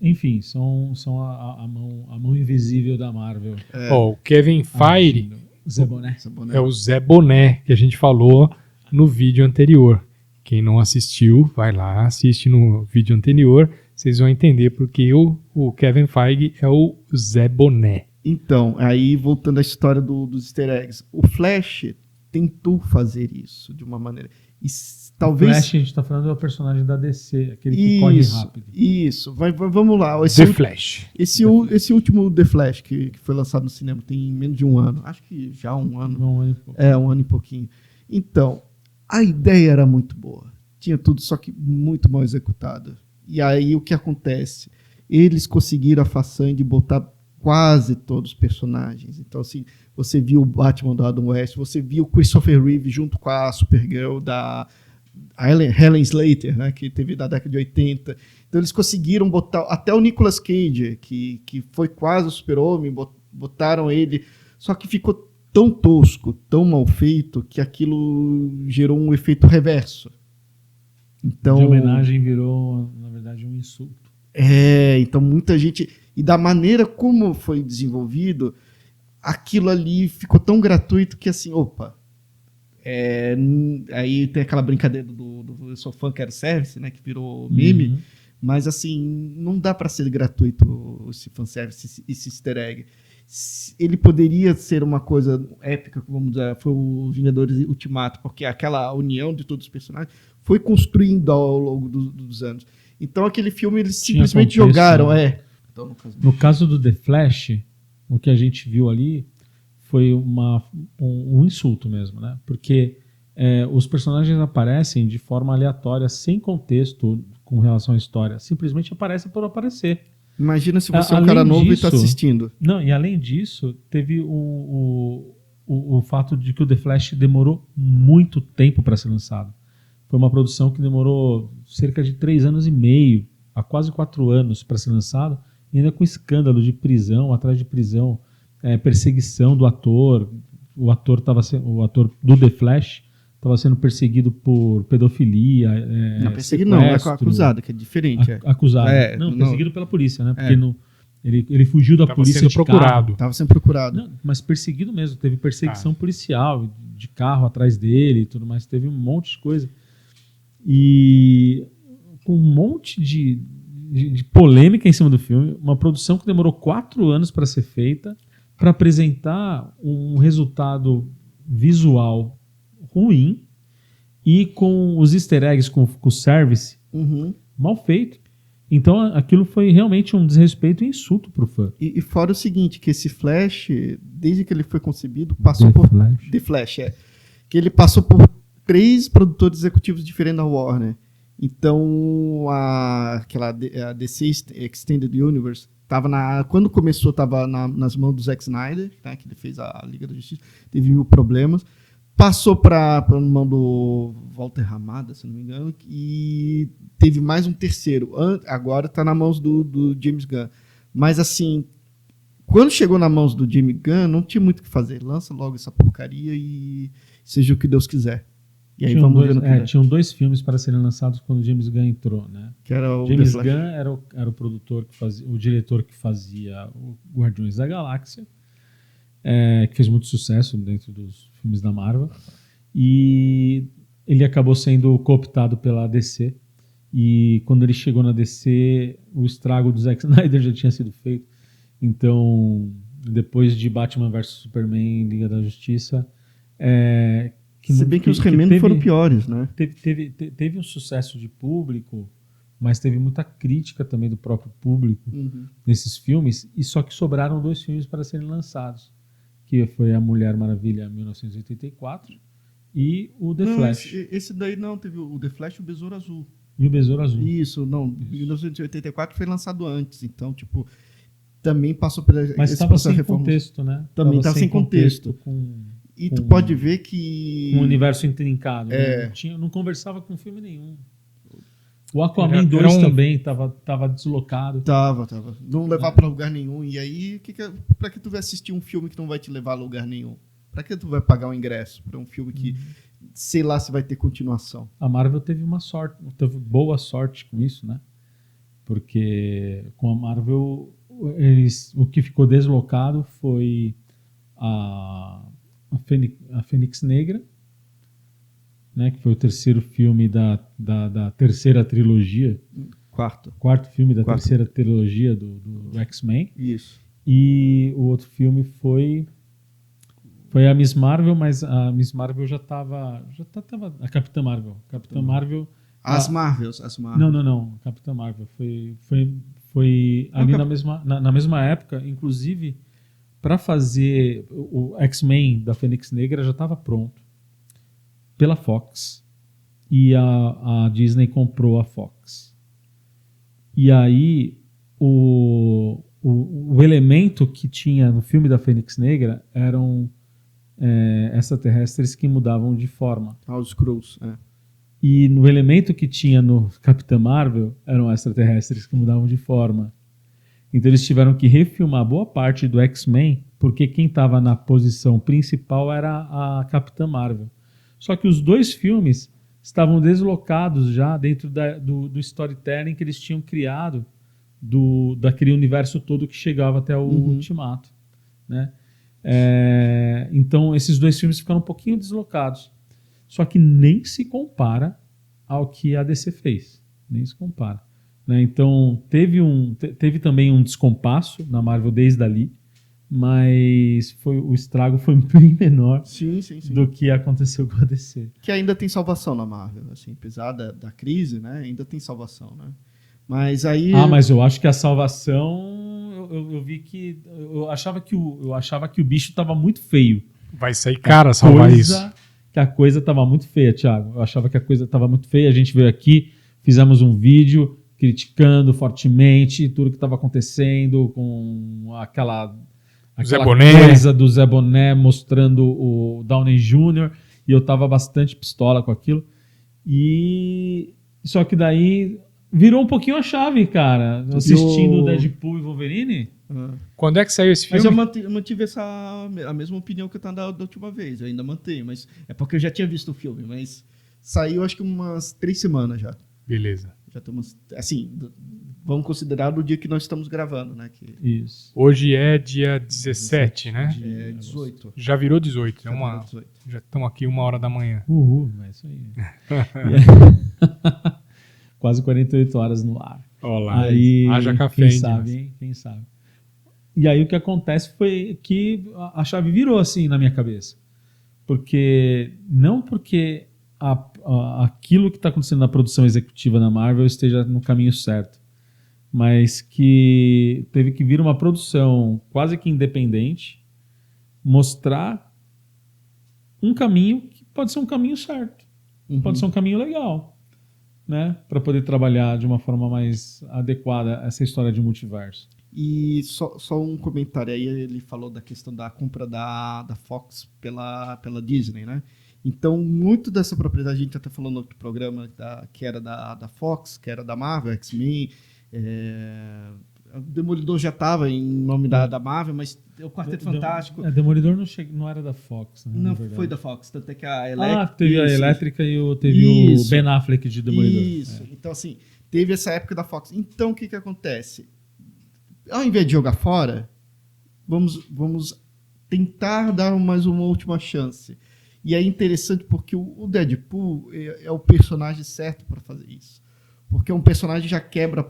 Enfim, são a mão invisível da Marvel. Ó, o Kevin Feige Zé Boné. é o Zé Boné, que a gente falou no vídeo anterior. Quem não assistiu, vai lá, assiste no vídeo anterior, vocês vão entender porque o Kevin Feige é o Zé Boné. Então, aí voltando à história dos easter eggs, o Flash tentou fazer isso de uma maneira... Talvez... Flash, a gente tá falando do personagem da DC, aquele que corre rápido. Isso, vamos lá. The Flash. Esse último The Flash que foi lançado no cinema tem menos de um ano. Acho que já um ano. Um ano e pouquinho. Então, a ideia era muito boa. Tinha tudo, só que muito mal executada. E aí o que acontece? Eles conseguiram a façanha de botar quase todos os personagens. Então, assim, você viu o Batman do Adam West, você viu o Christopher Reeve junto com a Supergirl da Helen Slater, né, que teve da década de 80. Então eles conseguiram botar até o Nicolas Cage, que foi quase o Super-Homem, botaram ele, só que ficou tão tosco, tão mal feito, que aquilo gerou um efeito reverso. Então, de homenagem virou, na verdade, um insulto. Então muita gente... E da maneira como foi desenvolvido, aquilo ali ficou tão gratuito que assim, opa... aí tem aquela brincadeira do eu sou fã, quero service, né, que virou meme, mas assim, não dá para ser gratuito esse fanservice, esse easter egg. Ele poderia ser uma coisa épica, vamos dizer, foi o Vingadores Ultimato, porque aquela união de todos os personagens foi construindo ao longo dos anos. Então aquele filme eles simplesmente contexto, jogaram, né? Então, no caso do The Flash, o que a gente viu ali foi um insulto mesmo, né? Porque os personagens aparecem de forma aleatória, sem contexto com relação à história. Simplesmente aparecem por aparecer. Imagina se você é um cara novo e está assistindo. Não, e além disso, teve o fato de que o The Flash demorou muito tempo para ser lançado. Foi uma produção que demorou cerca de 3 anos e meio, a quase 4 anos para ser lançado, e ainda com escândalo de prisão, atrás de prisão, perseguição do ator. O ator do The Flash estava sendo perseguido por pedofilia. Não, perseguido não, é acusado, que é diferente. Acusado. Não, perseguido pela polícia, né? Porque ele fugiu da Tava polícia sendo de procurado. carro. Estava sendo procurado. Não, mas perseguido mesmo. Teve perseguição policial de carro atrás dele e tudo mais. Teve um monte de coisa. E com um monte de polêmica em cima do filme. Uma produção que demorou 4 anos para ser feita, para apresentar um resultado visual ruim e com os easter eggs, com o service mal feito. Então aquilo foi realmente um desrespeito e insulto pro fã. E fora o seguinte, que esse Flash, desde que ele foi concebido, passou por... The Flash, que ele passou por 3 produtores executivos diferentes da Warner. Então, a DC Extended Universe, quando começou, estava nas mãos do Zack Snyder, né, que ele fez a Liga da Justiça, teve 1000 problemas. passou para mão do Walter Hamada, se não me engano, e teve mais um terceiro. Agora está na mãos do James Gunn. Mas assim, quando chegou na mãos do James Gunn, não tinha muito o que fazer. Lança logo essa porcaria e seja o que Deus quiser. E aí tinham 2 filmes para serem lançados quando o James Gunn entrou, né? Que era o James Gunn era o produtor que fazia, o diretor que fazia o Guardiões da Galáxia, que fez muito sucesso dentro dos filmes da Marvel, e ele acabou sendo cooptado pela DC, e quando ele chegou na DC, o estrago do Zack Snyder já tinha sido feito. Então, depois de Batman vs Superman, Liga da Justiça, se bem que os remendos foram piores, né? Teve um sucesso de público, mas teve muita crítica também do próprio público nesses filmes, e só que sobraram 2 filmes para serem lançados, que foi A Mulher Maravilha 1984 e o The Flash. Esse daí não, teve o The Flash e o Besouro Azul. E o Besouro Azul. Isso, não, 1984 foi lançado antes, então, tipo, também passou pela... Mas estava sem contexto, né? Também estava sem contexto. E tu pode ver que... Um universo intrincado. Né? Não conversava com filme nenhum. O Aquaman 2 também estava deslocado. Tava. Não levar para lugar nenhum. E aí, pra que tu vai assistir um filme que não vai te levar a lugar nenhum? Pra que tu vai pagar um ingresso para um filme que, sei lá, se vai ter continuação? A Marvel teve boa sorte com isso, né? Porque com a Marvel, o que ficou deslocado foi a Fênix Negra, né, que foi o terceiro filme da terceira trilogia. Quarto filme da terceira trilogia do X-Men. Isso. E o outro filme foi a Miss Marvel, mas a Miss Marvel já tava a Capitã Marvel. As Marvels. Não. A Capitã Marvel foi ali na mesma época, inclusive. Para fazer o X-Men da Fênix Negra já estava pronto pela Fox, e a Disney comprou a Fox. E aí o elemento que tinha no filme da Fênix Negra eram extraterrestres que mudavam de forma. Os Skrulls, E no elemento que tinha no Capitã Marvel eram extraterrestres que mudavam de forma. Então eles tiveram que refilmar boa parte do X-Men, porque quem estava na posição principal era a Capitã Marvel. Só que os 2 filmes estavam deslocados já dentro do storytelling que eles tinham criado daquele universo todo que chegava até o Ultimato. Né? Então esses 2 filmes ficaram um pouquinho deslocados. Só que nem se compara ao que a DC fez. Nem se compara. Né? Então, teve também um descompasso na Marvel desde ali, mas o estrago foi bem menor do que aconteceu com a DC. Que ainda tem salvação na Marvel, assim, apesar da crise, né? Ainda tem salvação, né? Mas aí... mas eu acho que a salvação... Eu vi que... Eu achava que o bicho estava muito feio. Vai sair cara salvar isso. Que a coisa estava muito feia, Thiago. Eu achava que a coisa estava muito feia. A gente veio aqui, fizemos um vídeo criticando fortemente tudo que estava acontecendo com aquela coisa do Zé Boné mostrando o Downey Jr. E eu estava bastante pistola com aquilo. Só que daí virou um pouquinho a chave, cara. Assistindo Deadpool e Wolverine. Quando é que saiu esse filme? Mas eu mantive a mesma opinião que eu estava da última vez. Eu ainda mantenho, mas é porque eu já tinha visto o filme. Mas saiu acho que umas 3 semanas já. Beleza. Já estamos, assim, vamos considerar o dia que nós estamos gravando, né? Isso. Hoje é dia 17, né? É 18. Já virou 18. Já estamos aqui 1h da manhã. É isso aí. Quase 48 horas no ar. Olá. Aí, haja café. Quem sabe, hein? Quem sabe. E aí o que acontece foi que a chave virou assim na minha cabeça. Não porque aquilo que está acontecendo na produção executiva na Marvel esteja no caminho certo, mas que teve que vir uma produção quase que independente mostrar um caminho que pode ser um caminho certo, pode ser um caminho legal, né, para poder trabalhar de uma forma mais adequada essa história de multiverso. E só um comentário aí, ele falou da questão da compra da Fox pela Disney, né? Então, muito dessa propriedade, a gente até falou no outro programa, que era da Fox, que era da Marvel, X-Men, o Demolidor já estava em nome da Marvel, mas o Quarteto Fantástico... Demolidor não era da Fox, né? Não foi da Fox, tanto é que a Elétrica... teve a Elétrica e teve o Ben Affleck de Demolidor. Isso, então assim, teve essa época da Fox. Então, o que acontece? Ao invés de jogar fora, vamos tentar dar mais uma última chance. E é interessante porque o Deadpool é o personagem certo para fazer isso. Porque um personagem já quebra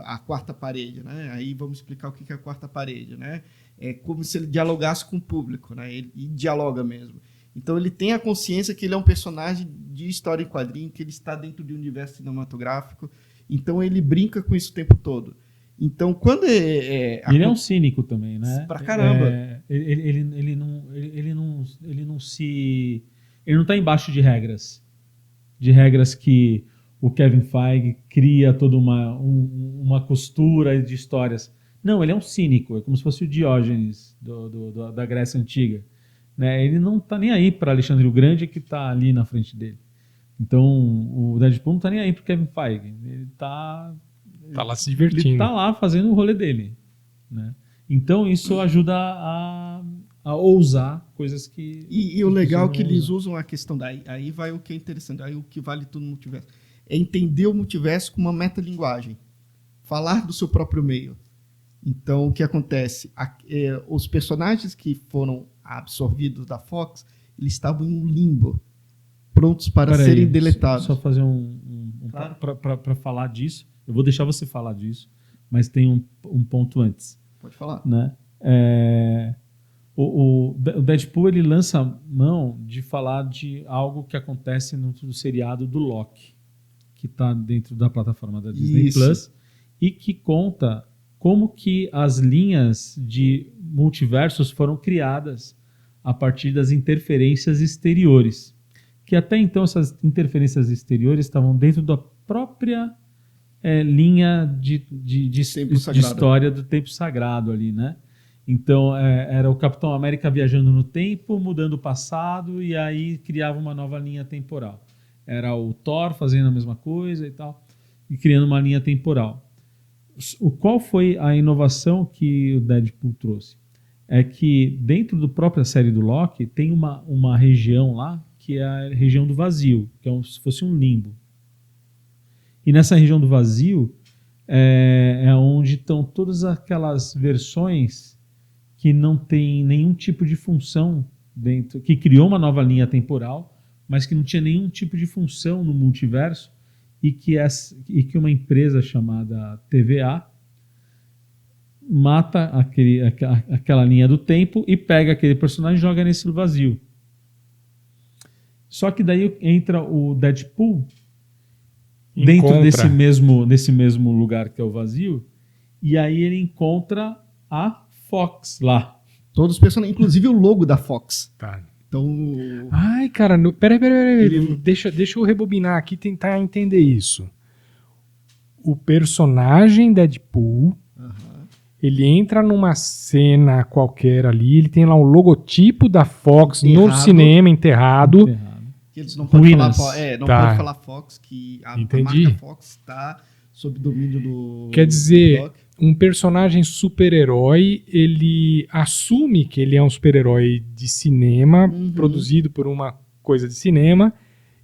a quarta parede, né? Aí vamos explicar o que é a quarta parede, né? É como se ele dialogasse com o público, né? Ele dialoga mesmo. Então ele tem a consciência que ele é um personagem de história em quadrinho, que ele está dentro de um universo cinematográfico. Então ele brinca com isso o tempo todo. Então quando ele é um cínico também, né? Pra caramba. Ele não está embaixo de regras que o Kevin Feige cria toda uma costura de histórias. Não, ele é um cínico, é como se fosse o Diógenes da Grécia Antiga. Né? Ele não está nem aí para Alexandre o Grande, que está ali na frente dele. Então, o Deadpool não está nem aí para o Kevin Feige. Ele está lá se divertindo. Ele está lá fazendo o rolê dele. Né? Então, isso ajuda a ousar coisas que... E o legal é que eles usam a questão aí vai o que é interessante, aí o que vale tudo no multiverso. É entender o multiverso com uma metalinguagem. Falar do seu próprio meio. Então, o que acontece? Os personagens que foram absorvidos da Fox, eles estavam em um limbo, prontos para serem deletados. Só fazer claro. Para falar disso, eu vou deixar você falar disso, mas tem um ponto antes. Pode falar. Né? O Deadpool ele lança mão de falar de algo que acontece no seriado do Loki, que está dentro da plataforma da Disney Plus, e que conta como que as linhas de multiversos foram criadas a partir das interferências exteriores. Que até então essas interferências exteriores estavam dentro da própria linha de história do tempo sagrado ali, né? Então era o Capitão América viajando no tempo, mudando o passado, e aí criava uma nova linha temporal. Era o Thor fazendo a mesma coisa e tal, e criando uma linha temporal. Qual foi a inovação que o Deadpool trouxe? É que dentro da própria série do Loki tem uma região lá que é a região do vazio, que é como se fosse um limbo. E nessa região do vazio é onde estão todas aquelas versões que não tem nenhum tipo de função dentro, que criou uma nova linha temporal, mas que não tinha nenhum tipo de função no multiverso, e que uma empresa chamada TVA mata aquela linha do tempo e pega aquele personagem e joga nesse vazio. Só que daí entra o Deadpool dentro desse mesmo lugar que é o vazio, e aí ele encontra a Fox lá. Todos os personagens, inclusive o logo da Fox. Tá. Então... Ai, cara, peraí. Deixa eu rebobinar aqui e tentar entender isso. O personagem Deadpool, ele entra numa cena qualquer ali, ele tem lá um logotipo da Fox no cinema enterrado. Que eles não podem falar Fox, que a marca Fox está sob domínio do... Quer dizer, um personagem super-herói, ele assume que ele é um super-herói de cinema, produzido por uma coisa de cinema,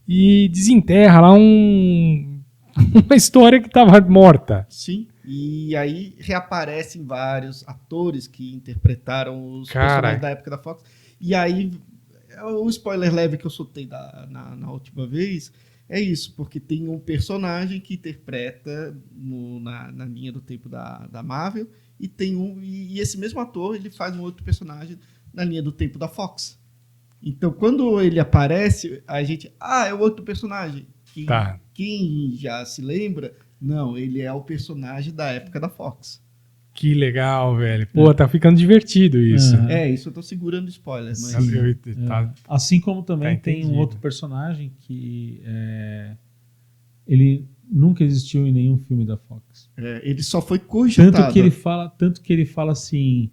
e desenterra lá uma história que estava morta. Sim, e aí reaparecem vários atores que interpretaram os personagens da época da Fox. E aí, o spoiler leve que eu soltei na última vez é isso, porque tem um personagem que interpreta na linha do tempo da Marvel, e esse mesmo ator ele faz um outro personagem na linha do tempo da Fox. Então, quando ele aparece, a gente... é o outro personagem. Quem já se lembra, não, ele é o personagem da época da Fox. Que legal, velho. Pô, tá ficando divertido isso. Isso eu tô segurando spoiler. Mas... Assim como também tem um outro personagem que ele nunca existiu em nenhum filme da Fox. Ele só foi cogitado. Tanto que ele fala assim,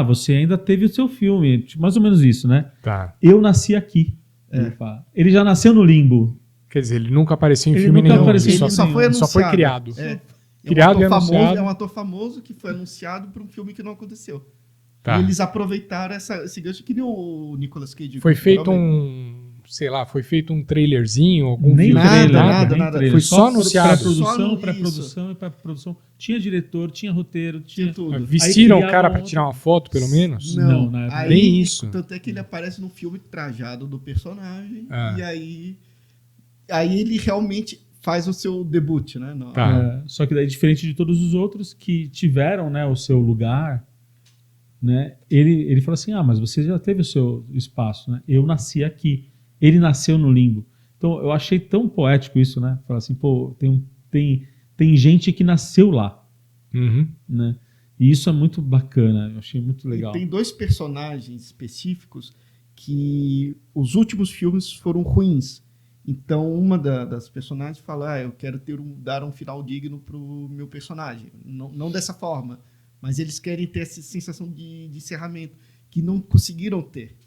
você ainda teve o seu filme, tipo, mais ou menos isso, né? Tá. Eu nasci aqui. Ele fala. Ele já nasceu no limbo. Quer dizer, ele nunca apareceu em Ele filme nunca nenhum. apareceu em Ele filme só, nenhum. foi só foi anunciado. criado. Criado e famoso, anunciado. é um ator famoso que foi anunciado para um filme que não aconteceu. Tá. E eles aproveitaram esse gancho que nem o Nicolas Cage. Foi feito foi feito um trailerzinho, algum Nem vídeo, nada. Foi só anunciado. Pré-produção e pré-produção. Tinha diretor, tinha roteiro, tinha tudo. Vestiram Aí o cara criavam pra tirar uma foto, pelo menos? Não, na época. Nem isso. Tanto é que ele aparece no filme trajado do personagem. Ah. E aí ele realmente faz o seu debut, né? Tá. Só que daí, diferente de todos os outros que tiveram, né, o seu lugar, né, ele fala assim, mas você já teve o seu espaço, né? Eu nasci aqui. Ele nasceu no limbo. Então, eu achei tão poético isso, né? Falar assim, pô, tem gente que nasceu lá, Uhum. né? E isso é muito bacana, eu achei muito legal. E tem 2 personagens específicos que os últimos filmes foram ruins. Então, uma das personagens fala, eu quero dar um final digno pro meu personagem. Não dessa forma, mas eles querem ter essa sensação de encerramento, que não conseguiram ter.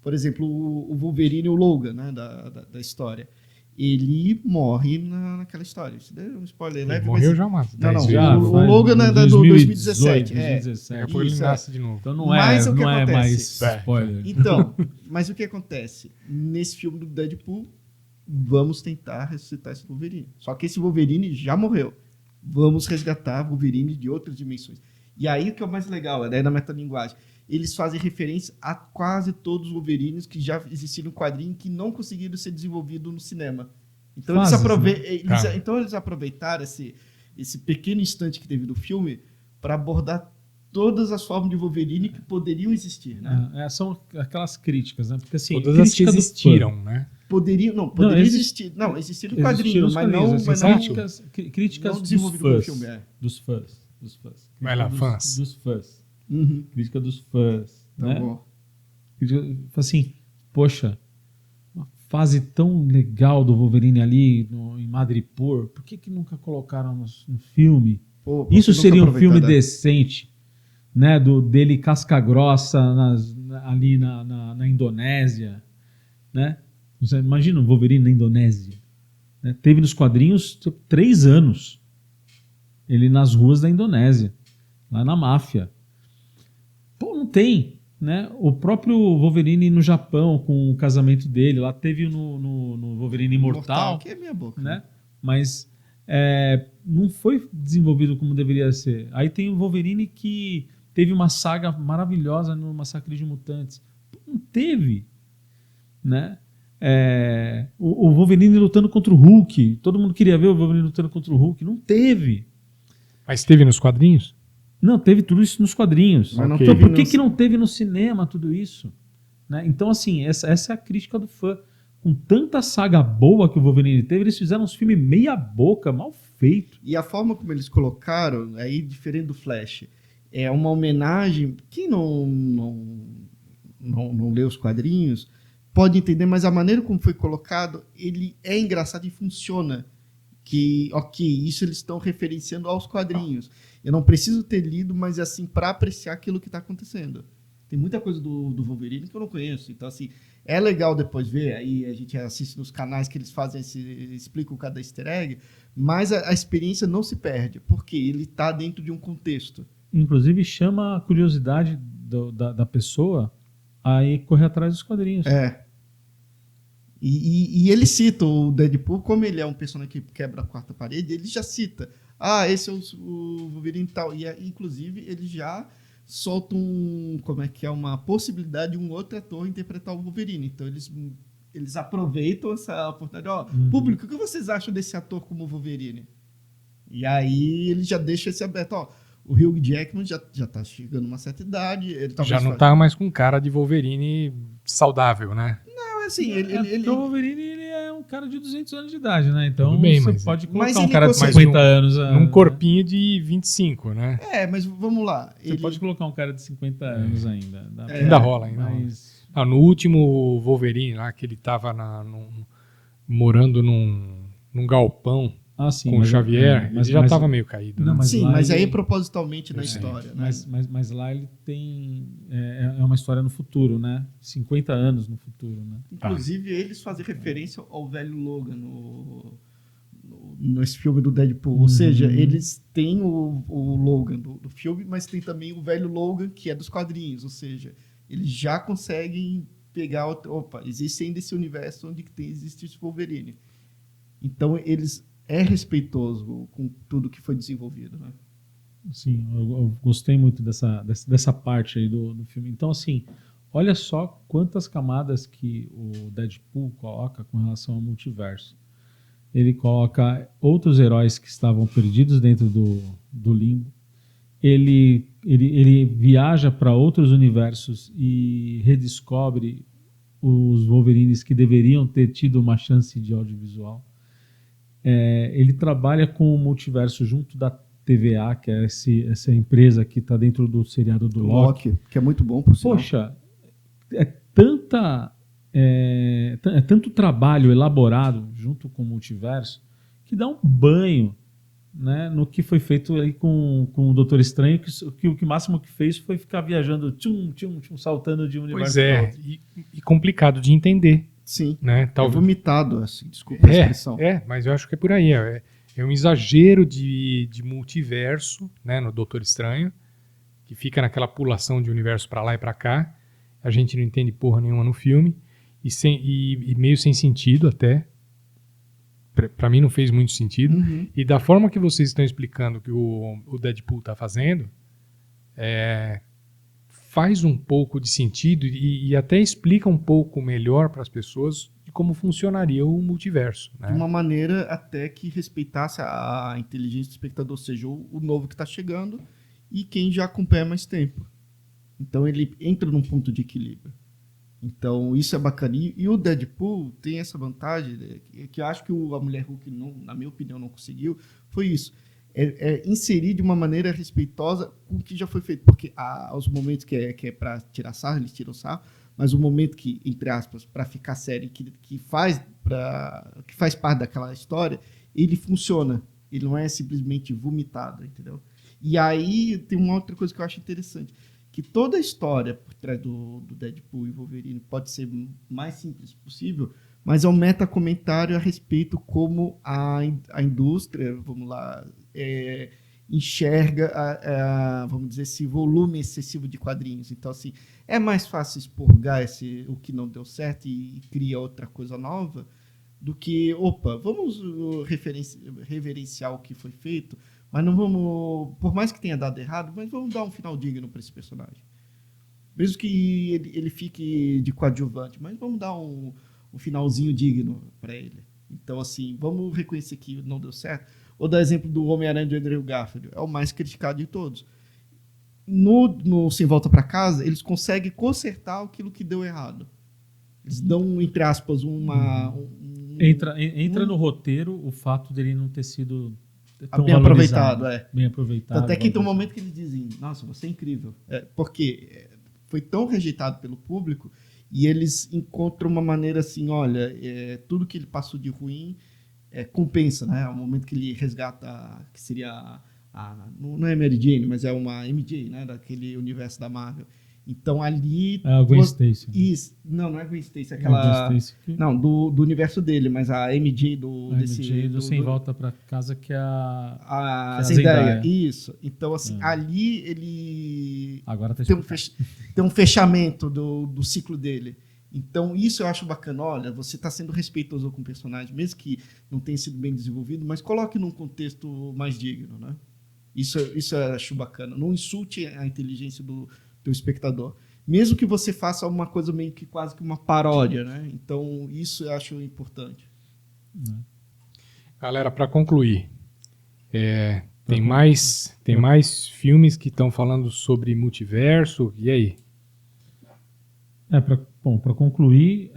Por exemplo, o Wolverine, o Logan, né, da história. Ele morre naquela história. Isso é um spoiler leve. Morreu já umas 10 vezes. Já, o Logan é do 2017. Daqui a pouco ele nasce de novo. Então não Mas o que é acontece? mais spoiler. Então, mas o que acontece? Nesse filme do Deadpool, vamos tentar ressuscitar esse Wolverine. Só que esse Wolverine já morreu. Vamos resgatar Wolverine de outras dimensões. E aí o que é o mais legal, daí na metalinguagem, eles fazem referência a quase todos os Wolverines que já existiram no quadrinho que não conseguiram ser desenvolvidos no cinema. Então, eles aproveitaram esse pequeno instante que teve do filme para abordar todas as formas de Wolverine que poderiam existir, né? São aquelas críticas, né? Porque assim, todas as que existiram, né? Poderiam existir. Não, existiram no quadrinho, mas críticas não desenvolvido no filme. Dos fãs. Vai lá, fãs. Dos fãs. Uhum. Crítica dos fãs. Tá né? bom. Assim, poxa, uma fase tão legal do Wolverine ali em Madripoor, por que nunca colocaram no filme? Pô, Isso seria um filme aproveitaram. decente, né? Dele casca grossa ali na Indonésia, né? Você imagina o Wolverine na Indonésia. Né? Teve nos quadrinhos 3 anos. Ele nas ruas da Indonésia, lá na máfia. Pô, não tem, né? O próprio Wolverine no Japão, com o casamento dele, lá teve no Wolverine Imortal, que é minha boca. né? Mas não foi desenvolvido como deveria ser. Aí tem o Wolverine que teve uma saga maravilhosa no Massacre de Mutantes. Pô, não teve, né? O Wolverine lutando contra o Hulk. Todo mundo queria ver o Wolverine lutando contra o Hulk. Não teve. Mas teve nos quadrinhos? Não, teve tudo isso nos quadrinhos. Mas não Ok. Então teve por que não teve no cinema tudo isso? Né? Então, assim, essa é a crítica do fã. Com tanta saga boa que o Wolverine teve, eles fizeram uns filmes meia boca, mal feito. E a forma como eles colocaram, aí diferente do Flash, é uma homenagem. Quem não lê os quadrinhos pode entender, mas a maneira como foi colocado, ele é engraçado e funciona. Que, ok, isso eles estão referenciando aos quadrinhos. Eu não preciso ter lido, mas assim, para apreciar aquilo que está acontecendo. Tem muita coisa do Wolverine que eu não conheço. Então, assim, é legal depois ver. Aí a gente assiste nos canais que eles fazem, explicam cada easter egg, mas a experiência não se perde, porque ele está dentro de um contexto. Inclusive, chama a curiosidade da pessoa a ir correr atrás dos quadrinhos. E ele cita o Deadpool, como ele é um personagem que quebra a 4ª parede, ele já cita. Esse é o Wolverine e tal. E, inclusive, ele já solta uma possibilidade de um outro ator interpretar o Wolverine. Então, eles aproveitam essa oportunidade. Público, o que vocês acham desse ator como Wolverine? E aí, ele já deixa esse aberto. O Hugh Jackman já tá chegando uma certa idade. Ele Já não tá mais com cara de Wolverine saudável, né? Assim, Porque o Wolverine ele é um cara de 200 anos de idade, né? Então Tudo bem, você mas- pode mas colocar um ele cara de consegue- 50 anos. Num corpinho de 25, né? mas vamos lá. Você pode colocar um cara de 50 anos ainda. Ainda rola, ainda rola. Mas No último Wolverine lá, que ele tava morando num galpão Ah, sim, com o Xavier, ele já estava meio caído. Não, né? mas Sim, lá mas ele- aí propositalmente na história, né? Mas lá ele tem... É uma história no futuro, né? 50 anos no futuro, né? Inclusive, eles fazem referência ao velho Logan nesse filme do Deadpool. Ou seja, eles têm o Logan do filme, mas tem também o velho Logan, que é dos quadrinhos. Ou seja, eles já conseguem pegar... Opa, existe ainda esse universo onde existe esse Wolverine. Então, eles... É respeitoso com tudo que foi desenvolvido, né? Sim, eu gostei muito dessa parte aí do filme. Então, assim, olha só quantas camadas que o Deadpool coloca com relação ao multiverso. Ele coloca outros heróis que estavam perdidos dentro do limbo. Ele viaja para outros universos e redescobre os Wolverines que deveriam ter tido uma chance de audiovisual. Ele trabalha com o multiverso junto da TVA, que é essa empresa que está dentro do seriado do Loki. Que é muito bom, por sinal. Poxa, é tanto trabalho elaborado junto com o multiverso que dá um banho, né, no que foi feito aí com o Doutor Estranho, que o máximo que fez foi ficar viajando, saltando de um universo Pois para é, outro. e complicado de entender. Sim. Né? É vomitado, assim, desculpa a expressão. Mas eu acho que é por aí. É um exagero de multiverso, né, no Doutor Estranho, que fica naquela pulação de universo pra lá e pra cá. A gente não entende porra nenhuma no filme. E meio sem sentido até. Pra mim não fez muito sentido. Uhum. E da forma que vocês estão explicando que o Deadpool tá fazendo, faz um pouco de sentido e até explica um pouco melhor para as pessoas de como funcionaria o multiverso. Né? De uma maneira até que respeitasse a inteligência do espectador, ou seja, o novo que está chegando e quem já acompanha há mais tempo. Então ele entra num ponto de equilíbrio. Então isso é bacana. E o Deadpool tem essa vantagem, que eu acho que a Mulher Hulk, na minha opinião, não conseguiu, foi isso. Inserir de uma maneira respeitosa com o que já foi feito. Porque os momentos que é para tirar sarro, eles tiram sarro, mas o momento que, entre aspas, para ficar sério, que faz parte daquela história, ele funciona. Ele não é simplesmente vomitado, entendeu? E aí tem uma outra coisa que eu acho interessante, que toda a história por trás do Deadpool e Wolverine pode ser mais simples possível, mas é um metacomentário a respeito como a indústria, vamos lá, enxerga, vamos dizer, esse volume excessivo de quadrinhos. Então, assim, é mais fácil expurgar o que não deu certo e cria outra coisa nova do que, vamos reverenciar o que foi feito, mas não vamos, por mais que tenha dado errado, mas vamos dar um final digno para esse personagem. Mesmo que ele fique de coadjuvante, mas vamos dar um finalzinho digno para ele. Então, assim, vamos reconhecer que não deu certo. Vou dar exemplo do Homem-Aranha do Andrew Garfield. É o mais criticado de todos. No Sem Volta para Casa, eles conseguem consertar aquilo que deu errado. Eles dão, entre aspas, Entra no roteiro o fato dele não ter sido tão bem aproveitado. Bem aproveitado. Até que tem um momento que eles dizem, nossa, você é incrível. Porque foi tão rejeitado pelo público e eles encontram uma maneira assim, olha, tudo que ele passou de ruim compensa, né? O momento que ele resgata, que seria não é Mary Jane, mas é uma MJ, né? Daquele universo da Marvel. Então ali... É a Gwen Stacy. Isso. Não é Gwen Stacy, aquela... Gwen Stacy que... Não, do universo dele, mas a MJ do Sem Volta para Casa, que é a Zendaya. Isso. Então, assim, ali ele agora tá tem um fechamento do ciclo dele. Então, isso eu acho bacana. Olha, você está sendo respeitoso com o personagem, mesmo que não tenha sido bem desenvolvido, mas coloque num contexto mais digno, né? Isso eu acho bacana. Não insulte a inteligência do espectador. Mesmo que você faça uma coisa meio que quase que uma paródia, né? Então, isso eu acho importante. Galera, para concluir, tem mais filmes que estão falando sobre multiverso, e aí? Para concluir,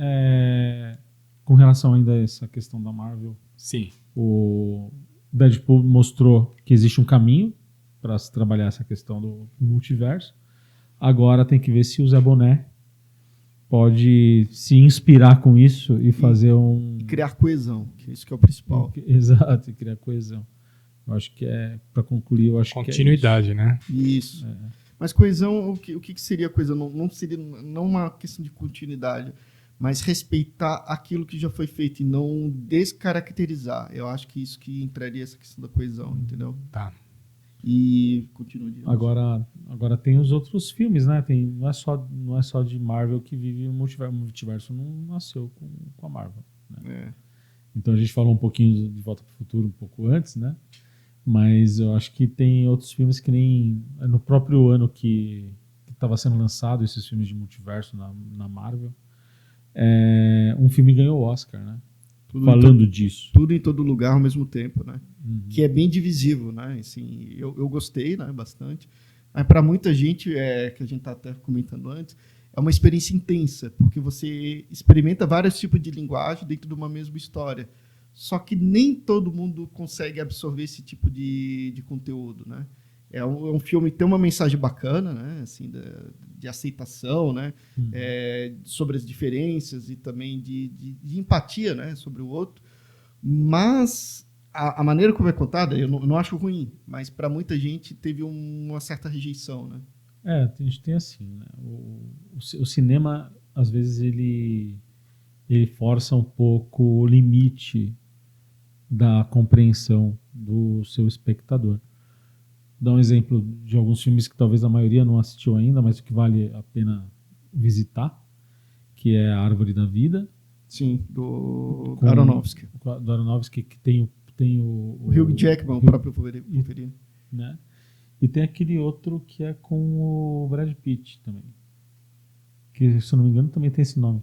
com relação ainda a essa questão da Marvel, sim, o Deadpool mostrou que existe um caminho para se trabalhar essa questão do multiverso. Agora tem que ver se o Zé Boné pode se inspirar com isso e fazer E criar coesão, que é isso que é o principal. Exato, e criar coesão. Eu acho que para concluir, eu acho continuidade, né? Isso. Mas coesão, o que seria coesão? Não seria não uma questão de continuidade, mas respeitar aquilo que já foi feito e não descaracterizar. Eu acho que isso que entraria essa questão da coesão, entendeu? Tá. E continua. Agora tem os outros filmes, né? Não é só de Marvel que vive o multiverso. O multiverso não nasceu com a Marvel. Né? Então a gente falou um pouquinho de Volta para o Futuro um pouco antes, né? Mas eu acho que tem outros filmes que nem no próprio ano que estava sendo lançado esses filmes de multiverso na Marvel. Um filme ganhou o Oscar, né? Falando disso. Tudo em todo lugar ao mesmo tempo, né? Que é bem divisível, né? Assim, eu gostei, né? Bastante. Mas para muita gente, que a gente está até comentando antes, é uma experiência intensa, porque você experimenta vários tipos de linguagem dentro de uma mesma história. Só que nem todo mundo consegue absorver esse tipo de conteúdo, né? É um filme que tem uma mensagem bacana, né? Assim, de aceitação, né? Sobre as diferenças e também de empatia, né? Sobre o outro. Mas a maneira como é contada, eu não acho ruim, mas para muita gente teve uma certa rejeição, né? A gente tem assim, né? O cinema, às vezes, ele força um pouco o limite da compreensão do seu espectador. Dá um exemplo de alguns filmes que talvez a maioria não assistiu ainda, mas que vale a pena visitar, que é A Árvore da Vida. Sim, do Aronofsky. Do Aronofsky, que tem o Hugh Jackman, o próprio Wolverine. Né? E tem aquele outro que é com o Brad Pitt também. Que, se eu não me engano, também tem esse nome.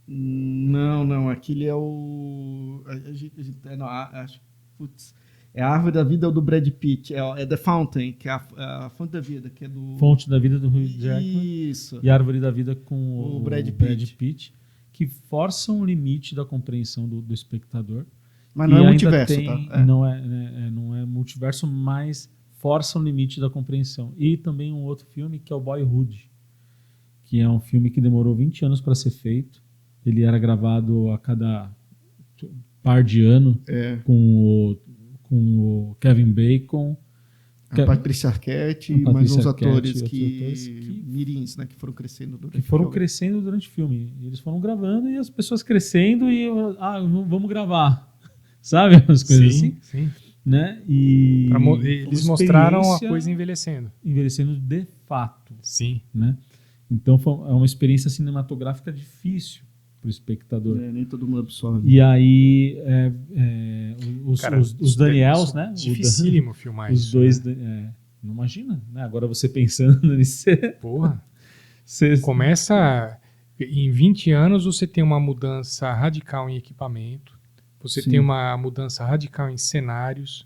Não. Aquele é é a Árvore da Vida, é o do Brad Pitt. É The Fountain, que é a Fonte da Vida, que é do... Fonte da Vida do Hugh Jackman. Isso. E a Árvore da Vida com o Brad Pitt, que forçam o limite da compreensão do espectador. Mas não é multiverso, tá? Não é multiverso, mas força o limite da compreensão. E também um outro filme que é o Boyhood, que é um filme que demorou 20 anos para ser feito. Ele era gravado a cada par de ano com o Kevin Bacon, a Patrícia Arquette e mais uns atores mirins, né, que foram crescendo durante o filme. Eles foram gravando e as pessoas crescendo e vamos gravar. Sabe? As coisas assim. Sim. Né? E eles mostraram a coisa envelhecendo. Envelhecendo de fato. Sim. Né? Então é uma experiência cinematográfica difícil para o espectador. Nem todo mundo absorve. E aí os Daniels, né? Dificílimo filmar os isso. Os dois, né? Não imagina, né? Agora você pensando nisso. Porra. Começa... Em 20 anos você tem uma mudança radical em equipamento. Você tem uma mudança radical em cenários.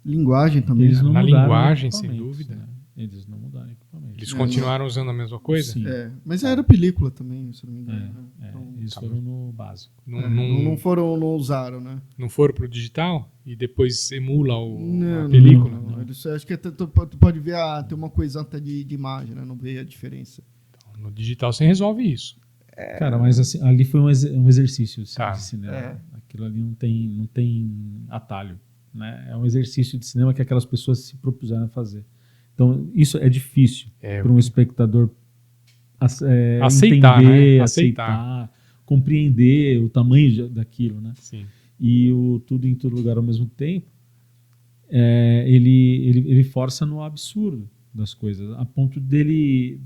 Linguagem também. Na linguagem, sem dúvida. Né? Eles não mudaram equipamento. Eles continuaram usando a mesma coisa? Sim. Mas era película também, se não me engano. Então, eles foram no básico. Não usaram, né? Não foram pro digital? E depois emula a película? Não. Acho que tu pode ver, tem uma coisa até de imagem, né? Não vê a diferença. Então, no digital você resolve isso. Cara, mas assim, ali foi um exercício de cinema. Aquilo ali não tem atalho. Né? É um exercício de cinema que aquelas pessoas se propuseram a fazer. Então, isso é difícil para um espectador aceitar, entender, né? aceitar, compreender o tamanho daquilo. Né? Sim. E o Tudo em Todo Lugar ao mesmo tempo, ele força no absurdo das coisas, a ponto dele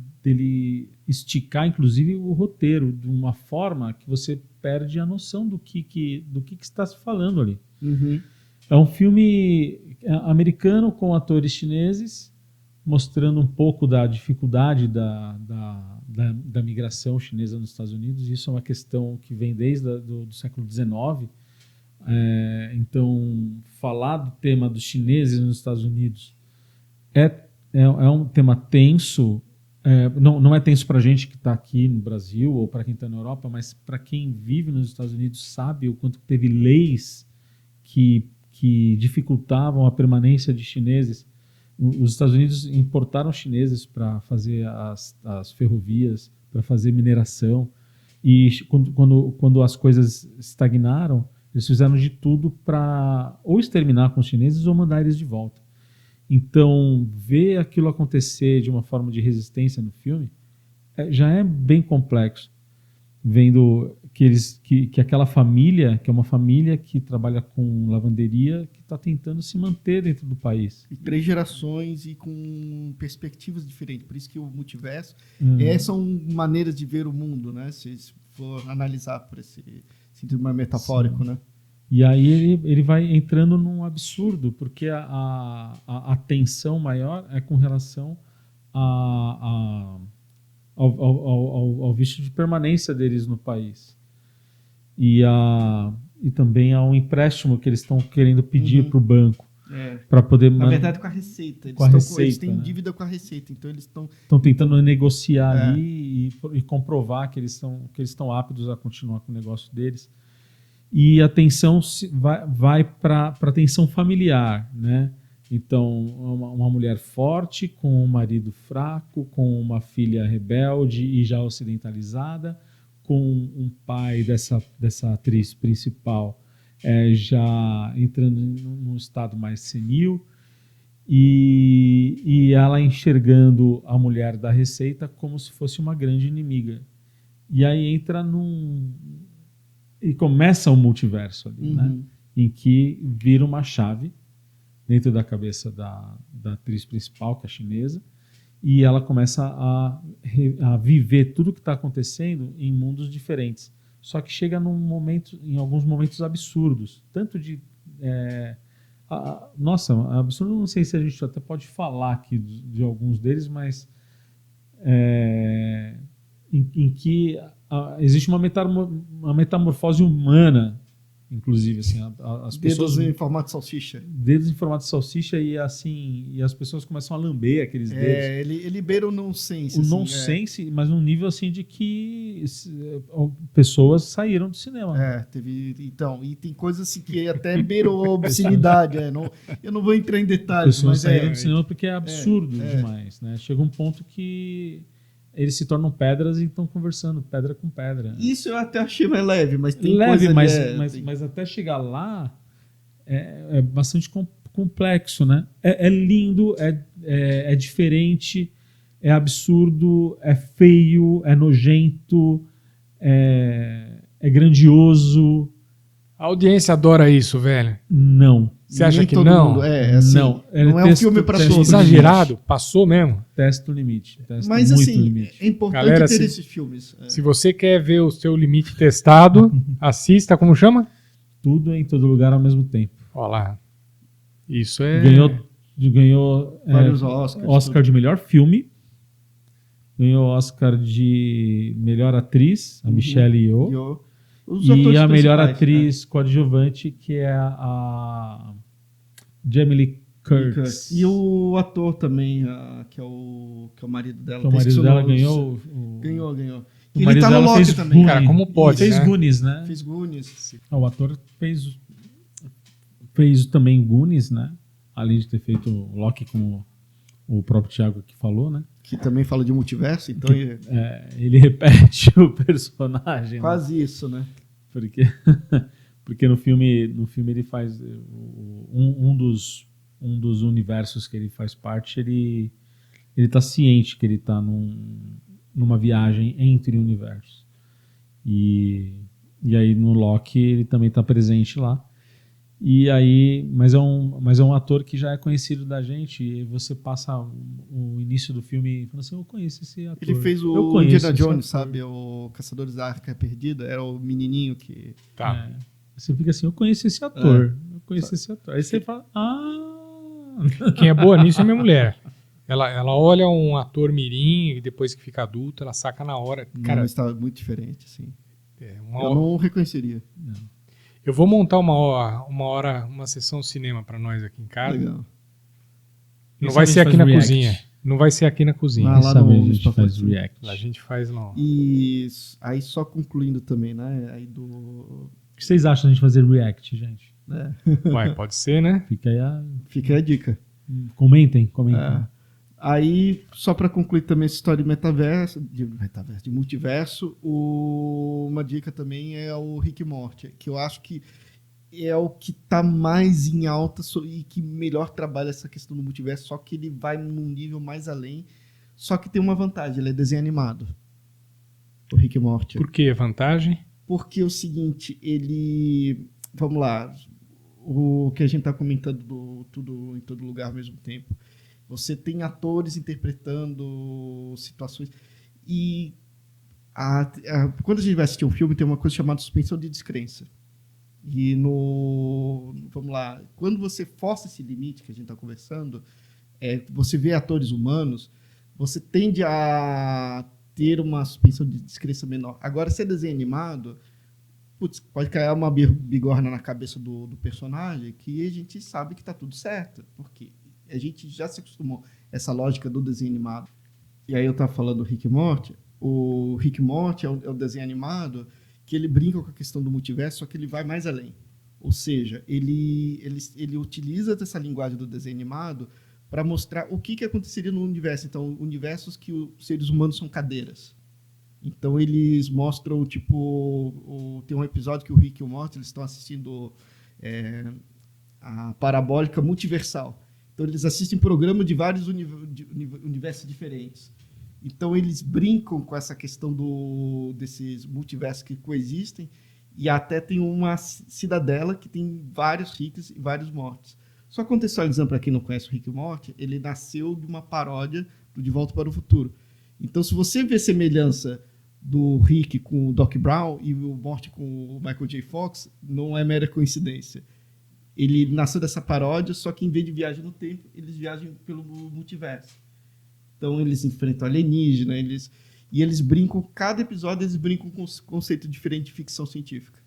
esticar, inclusive, o roteiro de uma forma que você perde a noção do que está se falando ali. Uhum. É um filme americano com atores chineses, mostrando um pouco da dificuldade da migração chinesa nos Estados Unidos. Isso é uma questão que vem desde do século XIX. Então, falar do tema dos chineses nos Estados Unidos é um tema tenso. Não é tenso para a gente que está aqui no Brasil ou para quem está na Europa, mas para quem vive nos Estados Unidos sabe o quanto teve leis que dificultavam a permanência de chineses. Os Estados Unidos importaram chineses para fazer as ferrovias, para fazer mineração. E quando as coisas estagnaram, eles fizeram de tudo para ou exterminar com os chineses ou mandar eles de volta. Então, ver aquilo acontecer de uma forma de resistência no filme já é bem complexo. Vendo que aquela família, que é uma família que trabalha com lavanderia, que está tentando se manter dentro do país. E 3 gerações e com perspectivas diferentes. Por isso que o multiverso são maneiras de ver o mundo, né? Se for analisar por esse sentido mais metafórico, Sim. né? E aí ele vai entrando num absurdo, porque a tensão maior é com relação ao visto de permanência deles no país. E também ao empréstimo que eles estão querendo pedir para o banco. Para poder Na verdade, com a Receita. Eles têm dívida com a Receita, então eles estão tentando negociar ali e comprovar que eles estão aptos a continuar com o negócio deles. E a tensão vai para a tensão familiar, né? Então, uma mulher forte com um marido fraco, com uma filha rebelde e já ocidentalizada, com um pai dessa atriz principal já entrando num estado mais senil, e ela enxergando a mulher da Receita como se fosse uma grande inimiga. E aí entra e começa o multiverso ali, né? Em que vira uma chave dentro da cabeça da atriz principal, que é chinesa, e ela começa a viver tudo o que está acontecendo em mundos diferentes. Só que chega em alguns momentos absurdos. Tanto de... absurdo, não sei se a gente até pode falar aqui de alguns deles, mas em que existe uma metamorfose humana, inclusive, assim, as pessoas... Dedos em formato de salsicha. Dedos em formato de salsicha e as pessoas começam a lamber aqueles dedos. Ele beira o nonsense. O nonsense, mas num nível assim de que pessoas saíram do cinema. Então, e tem coisas assim que até beirou a obscenidade. Eu não vou entrar em detalhes, pessoas mas saíram do cinema porque é absurdo demais, né? Chega um ponto que eles se tornam pedras e estão conversando, pedra com pedra. Isso eu até achei mais leve, mas tem leve, coisa... mas até chegar lá é bastante complexo, né? É lindo, é diferente, é absurdo, é feio, é nojento, é grandioso. A audiência adora isso, velho. Não. Você acha que não? Não. Não É um filme para todos. Exagerado, passou mesmo. Testa o limite. Mas muito assim, limite. é importante Galera, ter esses filmes. Se você quer ver o seu limite testado, assista, como chama? Tudo em todo lugar ao mesmo tempo. Olha lá. Isso é... Ganhou vários Oscars. Oscar de melhor filme. Ganhou Oscar de melhor atriz, a Michelle Yeoh. E a melhor atriz coadjuvante, que é a Jamie Lee Curtis. E o ator também, que é o marido dela. O marido dela ganhou. Ganhou. O Ele tá no Loki também. Cara, como pode, fez né? Goonies, né? Fez Goonies. O ator fez também Goonies, né? Além de ter feito o Loki, como o próprio Thiago aqui falou, né? Que também fala de multiverso, então... ele repete o personagem. Quase né? isso, né? Porque no filme ele faz um dos universos que ele faz parte, ele tá ciente que ele tá numa viagem entre universos. E aí no Loki ele também tá presente lá. E aí, mas é um ator que já é conhecido da gente, e você passa o início do filme falando assim, eu conheço esse ator. Ele fez o Indiana Jones, sabe? O Caçadores da Arca Perdida, era o menininho que... Tá. Você fica assim, eu conheço esse ator, Aí você fala, Quem é boa nisso é minha mulher. Ela olha um ator mirim, e depois que fica adulto, ela saca na hora. Cara, está muito diferente, assim. eu não reconheceria. Não. Eu vou montar uma sessão cinema pra nós aqui em casa. Legal. Não vai ser aqui na cozinha. Não vai ser aqui na cozinha. Lá no a gente faz react. Lá a gente faz não. E aí só concluindo também, né? Aí O que vocês acham de a gente fazer react, gente? Uai, pode ser, né? Fica aí Fica aí a dica. Comentem. Aí, só para concluir também essa história de multiverso, uma dica também é o Rick e Morty, que eu acho que é o que tá mais em alta e que melhor trabalha essa questão do multiverso, só que ele vai num nível mais além, só que tem uma vantagem, ele é desenho animado, o Rick e Morty. Por que vantagem? Porque é o seguinte, vamos lá, o que a gente tá comentando do Tudo em Todo Lugar ao mesmo tempo, você tem atores interpretando situações e quando a gente vai assistir um filme tem uma coisa chamada suspensão de descrença. E vamos lá, quando você força esse limite que a gente está conversando, você vê atores humanos, você tende a ter uma suspensão de descrença menor. Agora, se é desenho animado, pode cair uma bigorna na cabeça do personagem que a gente sabe que está tudo certo, porque a gente já se acostumou a essa lógica do desenho animado. E aí eu estava falando do Rick e Morty. O Rick e Morty é o desenho animado que ele brinca com a questão do multiverso, só que ele vai mais além. Ou seja, ele utiliza essa linguagem do desenho animado para mostrar o que aconteceria no universo. Então, universos que os seres humanos são cadeiras. Então, eles mostram, tem um episódio que o Rick e o Morty eles estão assistindo a parabólica multiversal. Então, eles assistem programa de vários universos diferentes. Então, eles brincam com essa questão desses multiversos que coexistem e até tem uma cidadela que tem vários Ricks e vários Mortys. Só contextualizando para quem não conhece o Rick e Morty, ele nasceu de uma paródia do De Volta para o Futuro. Então, se você vê semelhança do Rick com o Doc Brown e o Morty com o Michael J. Fox, não é mera coincidência. Ele nasceu dessa paródia, só que em vez de viagem no tempo, eles viajam pelo multiverso. Então, eles enfrentam alienígena, eles brincam, cada episódio eles brincam com um conceito diferente de ficção científica.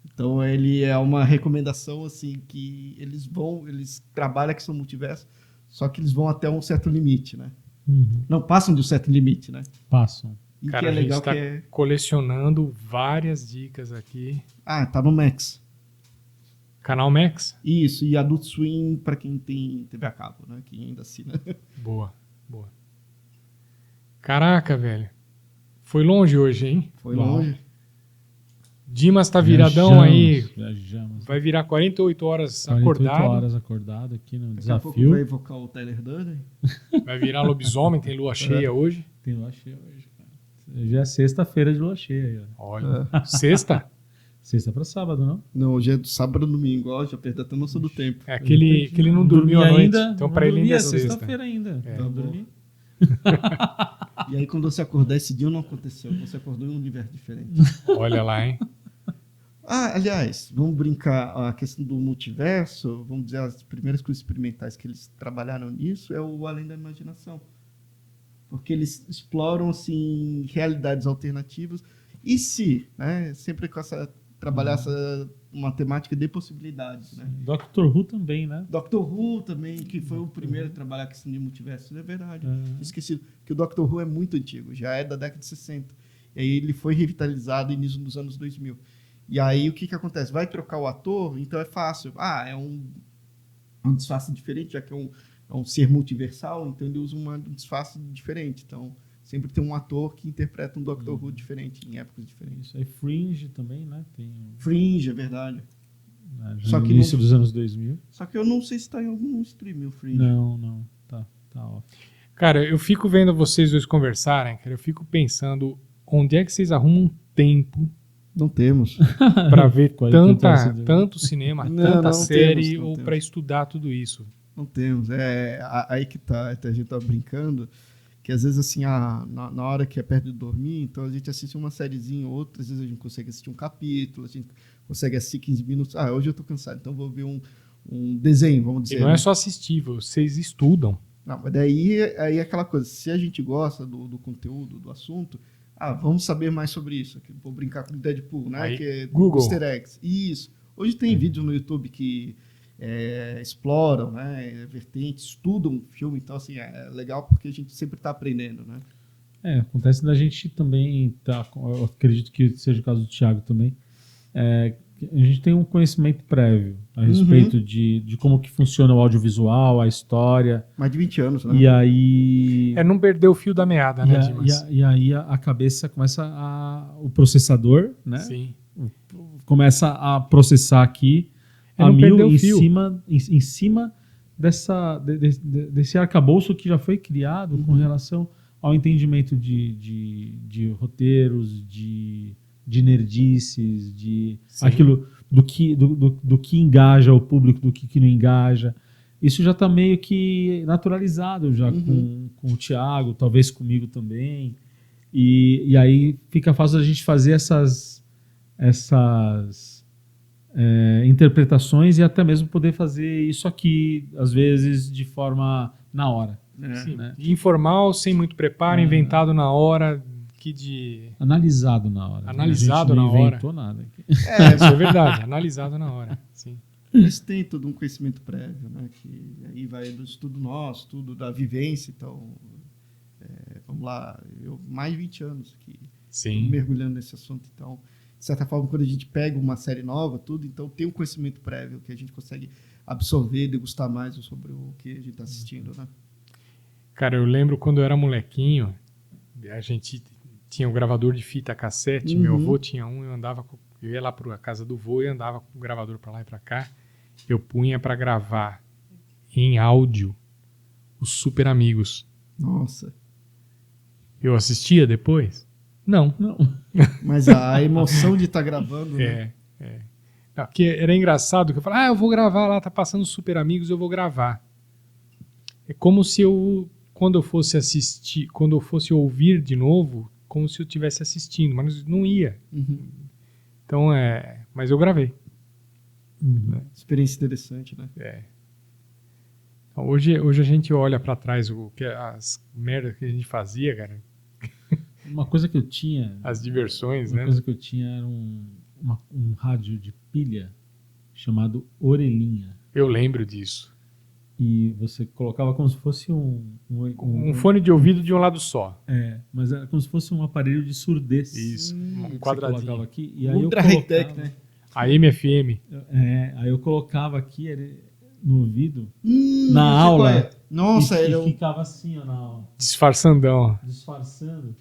Então, ele é uma recomendação, assim, que eles trabalham a questão do multiverso, só que eles vão até um certo limite, né? Uhum. Não, passam de um certo limite, né? Passam. E Cara, que é legal a gente tá colecionando várias dicas aqui. Tá no Max. Canal Max? Isso, e Adult Swim para quem tem TV a cabo, né? Quem ainda assina. Boa. Caraca, velho. Foi longe hoje, hein? Foi longe. Dimas tá viradão aí. Viajamos. Vai virar 48 horas 48 acordado. hoje acordado aqui no Daqui a pouco desafio. vai evocar o Tyler Durden. Vai virar lobisomem, tem lua cheia hoje. Tem lua cheia hoje, cara. Já é sexta-feira de lua cheia aí, ó. Olha. Sexta? Sexta pra sábado, não? Não, hoje é do sábado e domingo, ó, já perdi até a noção do tempo. É que ele não dormiu a noite. Ainda, Então pra ele ainda é sexta. sexta-feira ainda. Tá Não bom. dormi. E aí quando você acordar, esse dia não aconteceu, você acordou em um universo diferente. Olha lá, hein? Aliás, vamos brincar, a questão do multiverso, vamos dizer, as primeiras coisas experimentais que eles trabalharam nisso é o Além da Imaginação. Porque eles exploram, assim, realidades alternativas. E se, né, sempre com trabalhar essa uma temática de possibilidades, né? Doctor Who também, né? Doctor Who também, que foi o primeiro a trabalhar a questão de multiverso. É verdade. Esqueci que o Doctor Who é muito antigo, já é da década de 60. E aí ele foi revitalizado no início dos anos 2000. E aí o que acontece? Vai trocar o ator, então é fácil. É um disfarce diferente, já que é um ser multiversal, então ele usa um disfarce diferente. Então sempre tem um ator que interpreta um Doctor Who diferente, em épocas diferentes. Isso aí, Fringe também, né? Fringe, é verdade. Já no início dos anos 2000. Só que eu não sei se está em algum stream o Fringe. Não. Tá off. Cara, eu fico vendo vocês dois conversarem, cara, eu fico pensando onde é que vocês arrumam tempo Não temos. pra ver 48 horas de- tanto cinema, Não, tanta não série temos, não ou temos. pra estudar tudo isso. Não temos. Aí que tá. A gente tá brincando que às vezes assim, na hora que é perto de dormir, então a gente assiste uma sériezinha ou outra, às vezes a gente consegue assistir um capítulo, a gente consegue assistir 15 minutos. Hoje eu tô cansado, então vou ver um desenho, vamos dizer. E não é só assistir, vocês estudam. Não, mas daí aí é aquela coisa, se a gente gosta do conteúdo, do assunto, vamos saber mais sobre isso. Aqui, vou brincar com o Deadpool, né? Aí, que é Google. Easter eggs. Isso. Hoje tem vídeos no YouTube que exploram, né? Vertentes, estudam o filme, então assim, é legal porque a gente sempre está aprendendo, né? Acontece da gente também, eu acredito que seja o caso do Thiago também, a gente tem um conhecimento prévio a respeito de como que funciona o audiovisual, a história. Mais de 20 anos, né? E aí... Não perder o fio da meada, né, Dimas? E aí a cabeça começa o processador, né? Sim. Começa a processar aqui a não perder mil o fio. em cima desse arcabouço que já foi criado com relação ao entendimento de roteiros, de nerdices, Sim. aquilo do que engaja o público, do que não engaja. Isso já está meio que naturalizado já com o Thiago, talvez comigo também. E aí fica fácil a gente fazer essas interpretações e até mesmo poder fazer isso aqui, às vezes, de forma na hora. Sim. Né? Informal, sem muito preparo, inventado na hora. Analisado na hora. Analisado a gente na não hora. inventou nada. Isso é verdade, analisado na hora. Sim. Mas tem todo um conhecimento prévio, né? Que aí vai do estudo nosso, tudo da vivência. Então, vamos lá, eu mais de 20 anos aqui mergulhando nesse assunto. Então, de certa forma, quando a gente pega uma série nova, tudo, então tem um conhecimento prévio que a gente consegue absorver, degustar mais sobre o que a gente está assistindo, né? Cara, eu lembro quando eu era molequinho, a gente tinha um gravador de fita cassete, meu avô tinha um, eu ia lá para a casa do vô e andava com o gravador para lá e para cá. Eu punha para gravar em áudio os Super Amigos. Nossa. Eu assistia depois? Não. Mas a emoção de estar gravando, né? Não, porque era engraçado que eu falava, eu vou gravar lá, tá passando Super Amigos, eu vou gravar. É como se quando eu fosse assistir, quando eu fosse ouvir de novo, como se eu estivesse assistindo, mas não ia. Então, mas eu gravei. Experiência interessante, né? Então, hoje a gente olha pra trás as merdas que a gente fazia, cara. Uma coisa que eu tinha... As diversões, né? Uma coisa que eu tinha era um rádio de pilha chamado Orelhinha. Eu lembro disso. E você colocava como se fosse um fone de ouvido de um lado só. Mas era como se fosse um aparelho de surdez. Isso, um você quadradinho. colocava aqui, e aí Ultra eu colocava, high-tech, né? A MFM. Aí eu colocava aqui no ouvido, na na aula. Nossa, e ficava assim, ó, na aula. Disfarçandão. Disfarçando.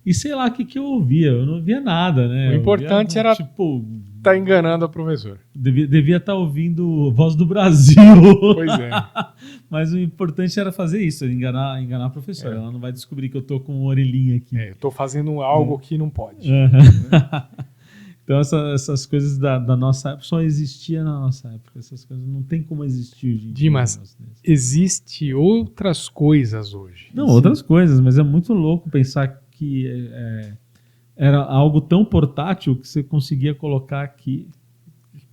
E sei lá o que eu ouvia. Eu não ouvia nada, né? O importante era tá enganando a professora. Devia estar ouvindo Voz do Brasil. Pois é. Mas o importante era fazer isso, enganar a professora. Ela não vai descobrir que eu tô com uma orelhinha aqui. Eu tô fazendo algo que não pode. Então essas coisas da nossa época só existiam na nossa época. Essas coisas não tem como existir hoje em dia. Dimas, existe outras coisas hoje. Não, outras coisas, mas é muito louco pensar que era algo tão portátil que você conseguia colocar aqui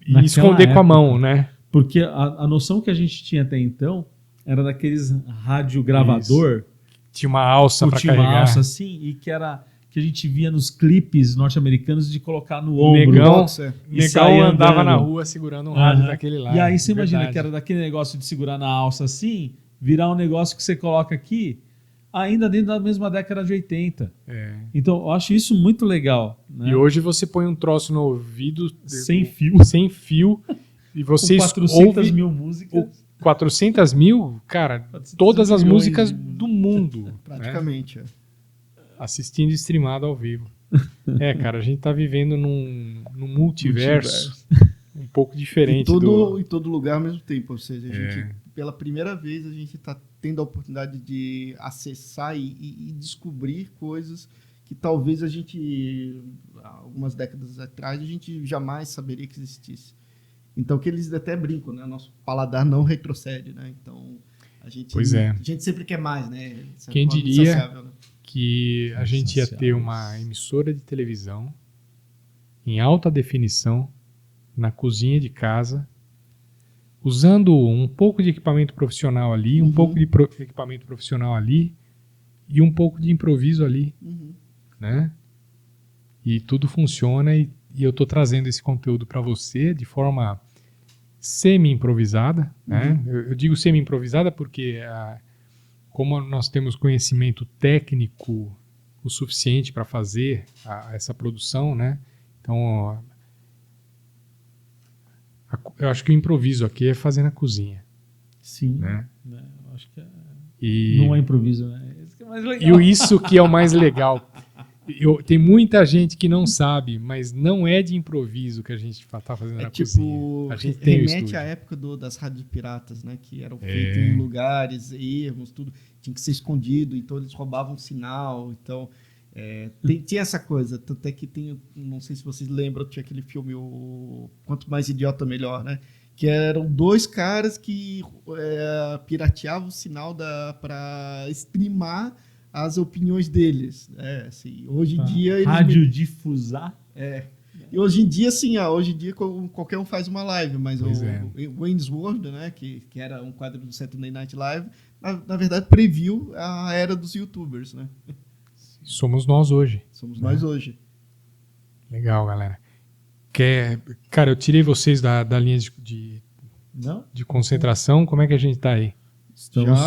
e esconder época, com a mão, né? Porque a noção que a gente tinha até então era daqueles radiogravador. Tinha uma alça para carregar. Tinha uma alça assim, e que a gente via nos clipes norte-americanos de colocar no ombro. Negão andava andando na rua segurando um rádio daquele lá. E aí você imagina que era daquele negócio de segurar na alça assim, virar um negócio que você coloca aqui, ainda dentro da mesma década de 80. Então, eu acho isso muito legal. Né? E hoje você põe um troço no ouvido... Sem fio. E você com 400 mil músicas. 400 mil? Cara, todas as músicas do mundo. Praticamente, né? Assistindo streamado ao vivo. Cara, a gente tá vivendo num multiverso um pouco diferente. Em todo lugar ao mesmo tempo. Ou seja, a gente, pela primeira vez, a gente está tendo a oportunidade de acessar e descobrir coisas que talvez a gente, algumas décadas atrás, a gente jamais saberia que existisse. Então, que eles até brincam, né? Nosso paladar não retrocede, né? Então, a gente sempre quer mais, né? Quem diria que a gente ia ter uma emissora de televisão em alta definição na cozinha de casa, usando um pouco de equipamento profissional ali, um pouco de equipamento profissional ali e um pouco de improviso ali, né? E tudo funciona e eu estou trazendo esse conteúdo para você de forma semi-improvisada, né? Eu digo semi-improvisada porque como nós temos conhecimento técnico o suficiente para fazer essa produção, né? Então Eu acho que o improviso aqui é fazer na cozinha, Sim. né? Eu acho que E, não é improviso, né? Isso que é mais legal. isso que é o mais legal. Tem muita gente que não sabe, mas não é de improviso que a gente tá fazendo É na tipo, cozinha. A gente tem o remete estúdio. à época das rádios piratas, né? Que eram feitas em lugares ermos, tudo. Tinha que ser escondido, então eles roubavam sinal. Então, tinha essa coisa. Tanto é que tem, não sei se vocês lembram, tinha aquele filme, o Quanto Mais Idiota Melhor, né? Que eram dois caras que pirateavam o sinal para streamar as opiniões deles. Assim, hoje em dia... eles Radiodifusar. E hoje em dia, sim, hoje em dia qualquer um faz uma live, mas Pois o Wayne's World, né, que era um quadro do Saturday Night Live, na verdade previu a era dos YouTubers, né? Somos nós hoje. Somos nós hoje. Legal, galera. Cara, eu tirei vocês da linha Não? de concentração. Como é que a gente tá aí? Estamos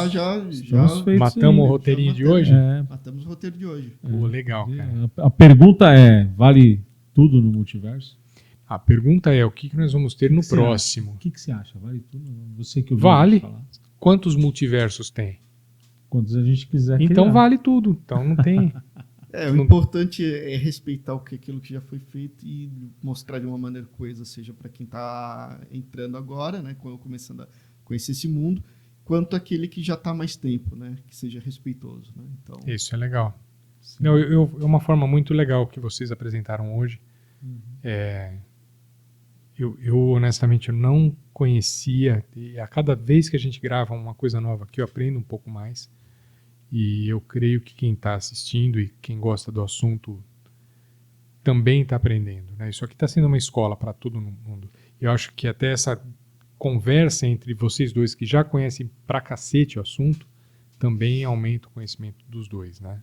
feitos Matamos aí. o roteirinho de matamos. hoje? Matamos o roteiro de hoje. Pô, legal, cara. A pergunta é, vale tudo no multiverso? A pergunta é, o que nós vamos ter no que você próximo? O que você acha? Vale tudo? Você que ouviu Vale. falar. Quantos multiversos tem? Quantos a gente quiser Então criar. vale tudo. Então não tem... O importante é respeitar aquilo que já foi feito e mostrar de uma maneira coesa, seja para quem está entrando agora, né, começando a conhecer esse mundo, quanto aquele que já está há mais tempo, né, que seja respeitoso. Né? Então, Isso é legal. Não, é uma forma muito legal que vocês apresentaram hoje. Eu honestamente eu não conhecia, e a cada vez que a gente grava uma coisa nova aqui eu aprendo um pouco mais, e eu creio que quem está assistindo e quem gosta do assunto também está aprendendo, né? Isso aqui está sendo uma escola para todo mundo. Eu acho que até essa conversa entre vocês dois que já conhecem pra cacete o assunto também aumenta o conhecimento dos dois, né?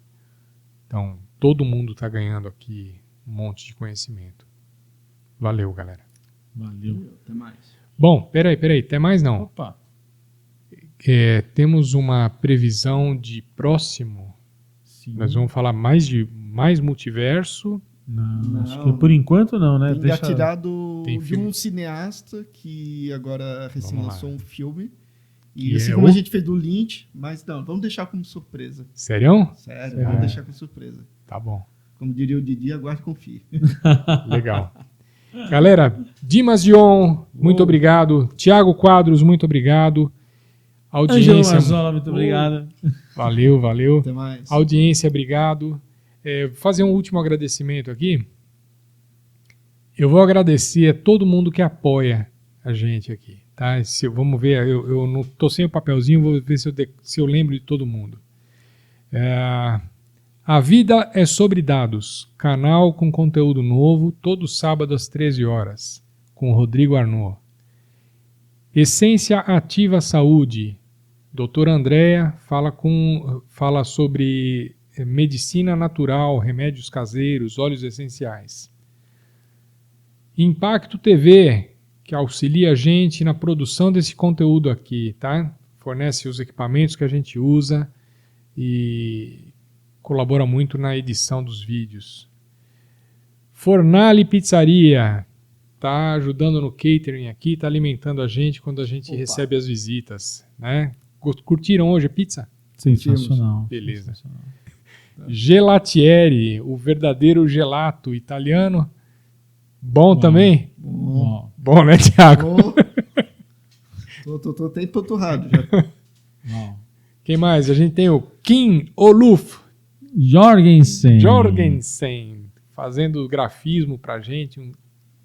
Então, todo mundo está ganhando aqui um monte de conhecimento. Valeu, galera. Valeu. até mais. Bom, peraí, até mais não. Opa. Temos uma previsão de próximo. Sim. Nós vamos falar mais multiverso. Não, acho que por enquanto não, né? Tem engatilhado Tem de filme. um cineasta que agora recém Vamos lá. lançou um filme. E Que assim é como o- a gente fez do Lynch, mas não, vamos deixar como surpresa. Sério? Sério, vamos deixar como surpresa. Tá bom. Como diria o Didi, aguarde e confie. Legal. Galera, Dimas Dion, muito obrigado. Tiago Quadros, muito obrigado. Ângelo Audiência. Marzola, muito obrigado. Até Valeu. mais. Audiência, obrigado. Fazer um último agradecimento aqui. Eu vou agradecer a todo mundo que apoia a gente aqui. Tá? Vamos ver, eu não tô sem o papelzinho, vou ver se eu lembro de todo mundo. A Vida é Sobre Dados, canal com conteúdo novo, todo sábado às 13 horas, com o Rodrigo Arnaud. Essência Ativa Saúde, doutora Andréa fala sobre medicina natural, remédios caseiros, óleos essenciais. Impacto TV, que auxilia a gente na produção desse conteúdo aqui, tá? Fornece os equipamentos que a gente usa e colabora muito na edição dos vídeos. Fornale Pizzaria, tá ajudando no catering aqui, tá alimentando a gente quando a gente recebe as visitas, né? Curtiram hoje a pizza? Sensacional. Beleza. Sensacional. Gelatieri, o verdadeiro gelato italiano. Bom também? Bom. Bom, né, Thiago? Tô até empanturrado já. Bom. Quem mais? A gente tem o Kim Oluf Jorgensen. fazendo grafismo pra gente, um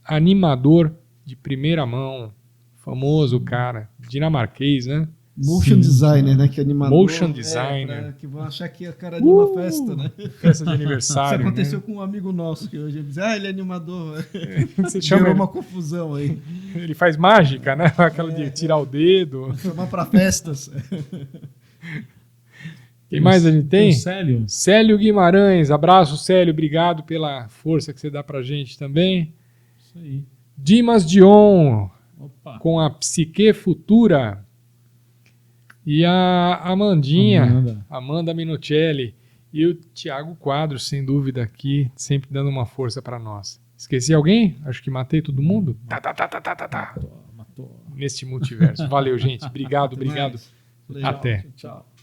animador de primeira mão, famoso cara, dinamarquês, né? Motion designer, né? Que é animador. Motion designer. Que vão achar que é cara de uma festa, né? Festa de Isso aniversário. aconteceu né? com um amigo nosso que hoje diz, ele é animador. Você chama Gerou ele, uma confusão aí. ele faz mágica, né? Aquela de tirar o dedo. Chamar pra festas. Quem mais a gente tem? O Célio. Célio Guimarães, abraço Célio, obrigado pela força que você dá pra gente também. Isso aí. Dimas Dion, Opa. com a Psique Futura. E a Amandinha, Amanda Minuccelli. E o Tiago Quadros, sem dúvida, aqui, sempre dando uma força pra nós. Esqueci alguém? Acho que matei todo mundo. Tá. neste multiverso. Valeu, gente. Obrigado, Até obrigado. mais. Até. Tchau.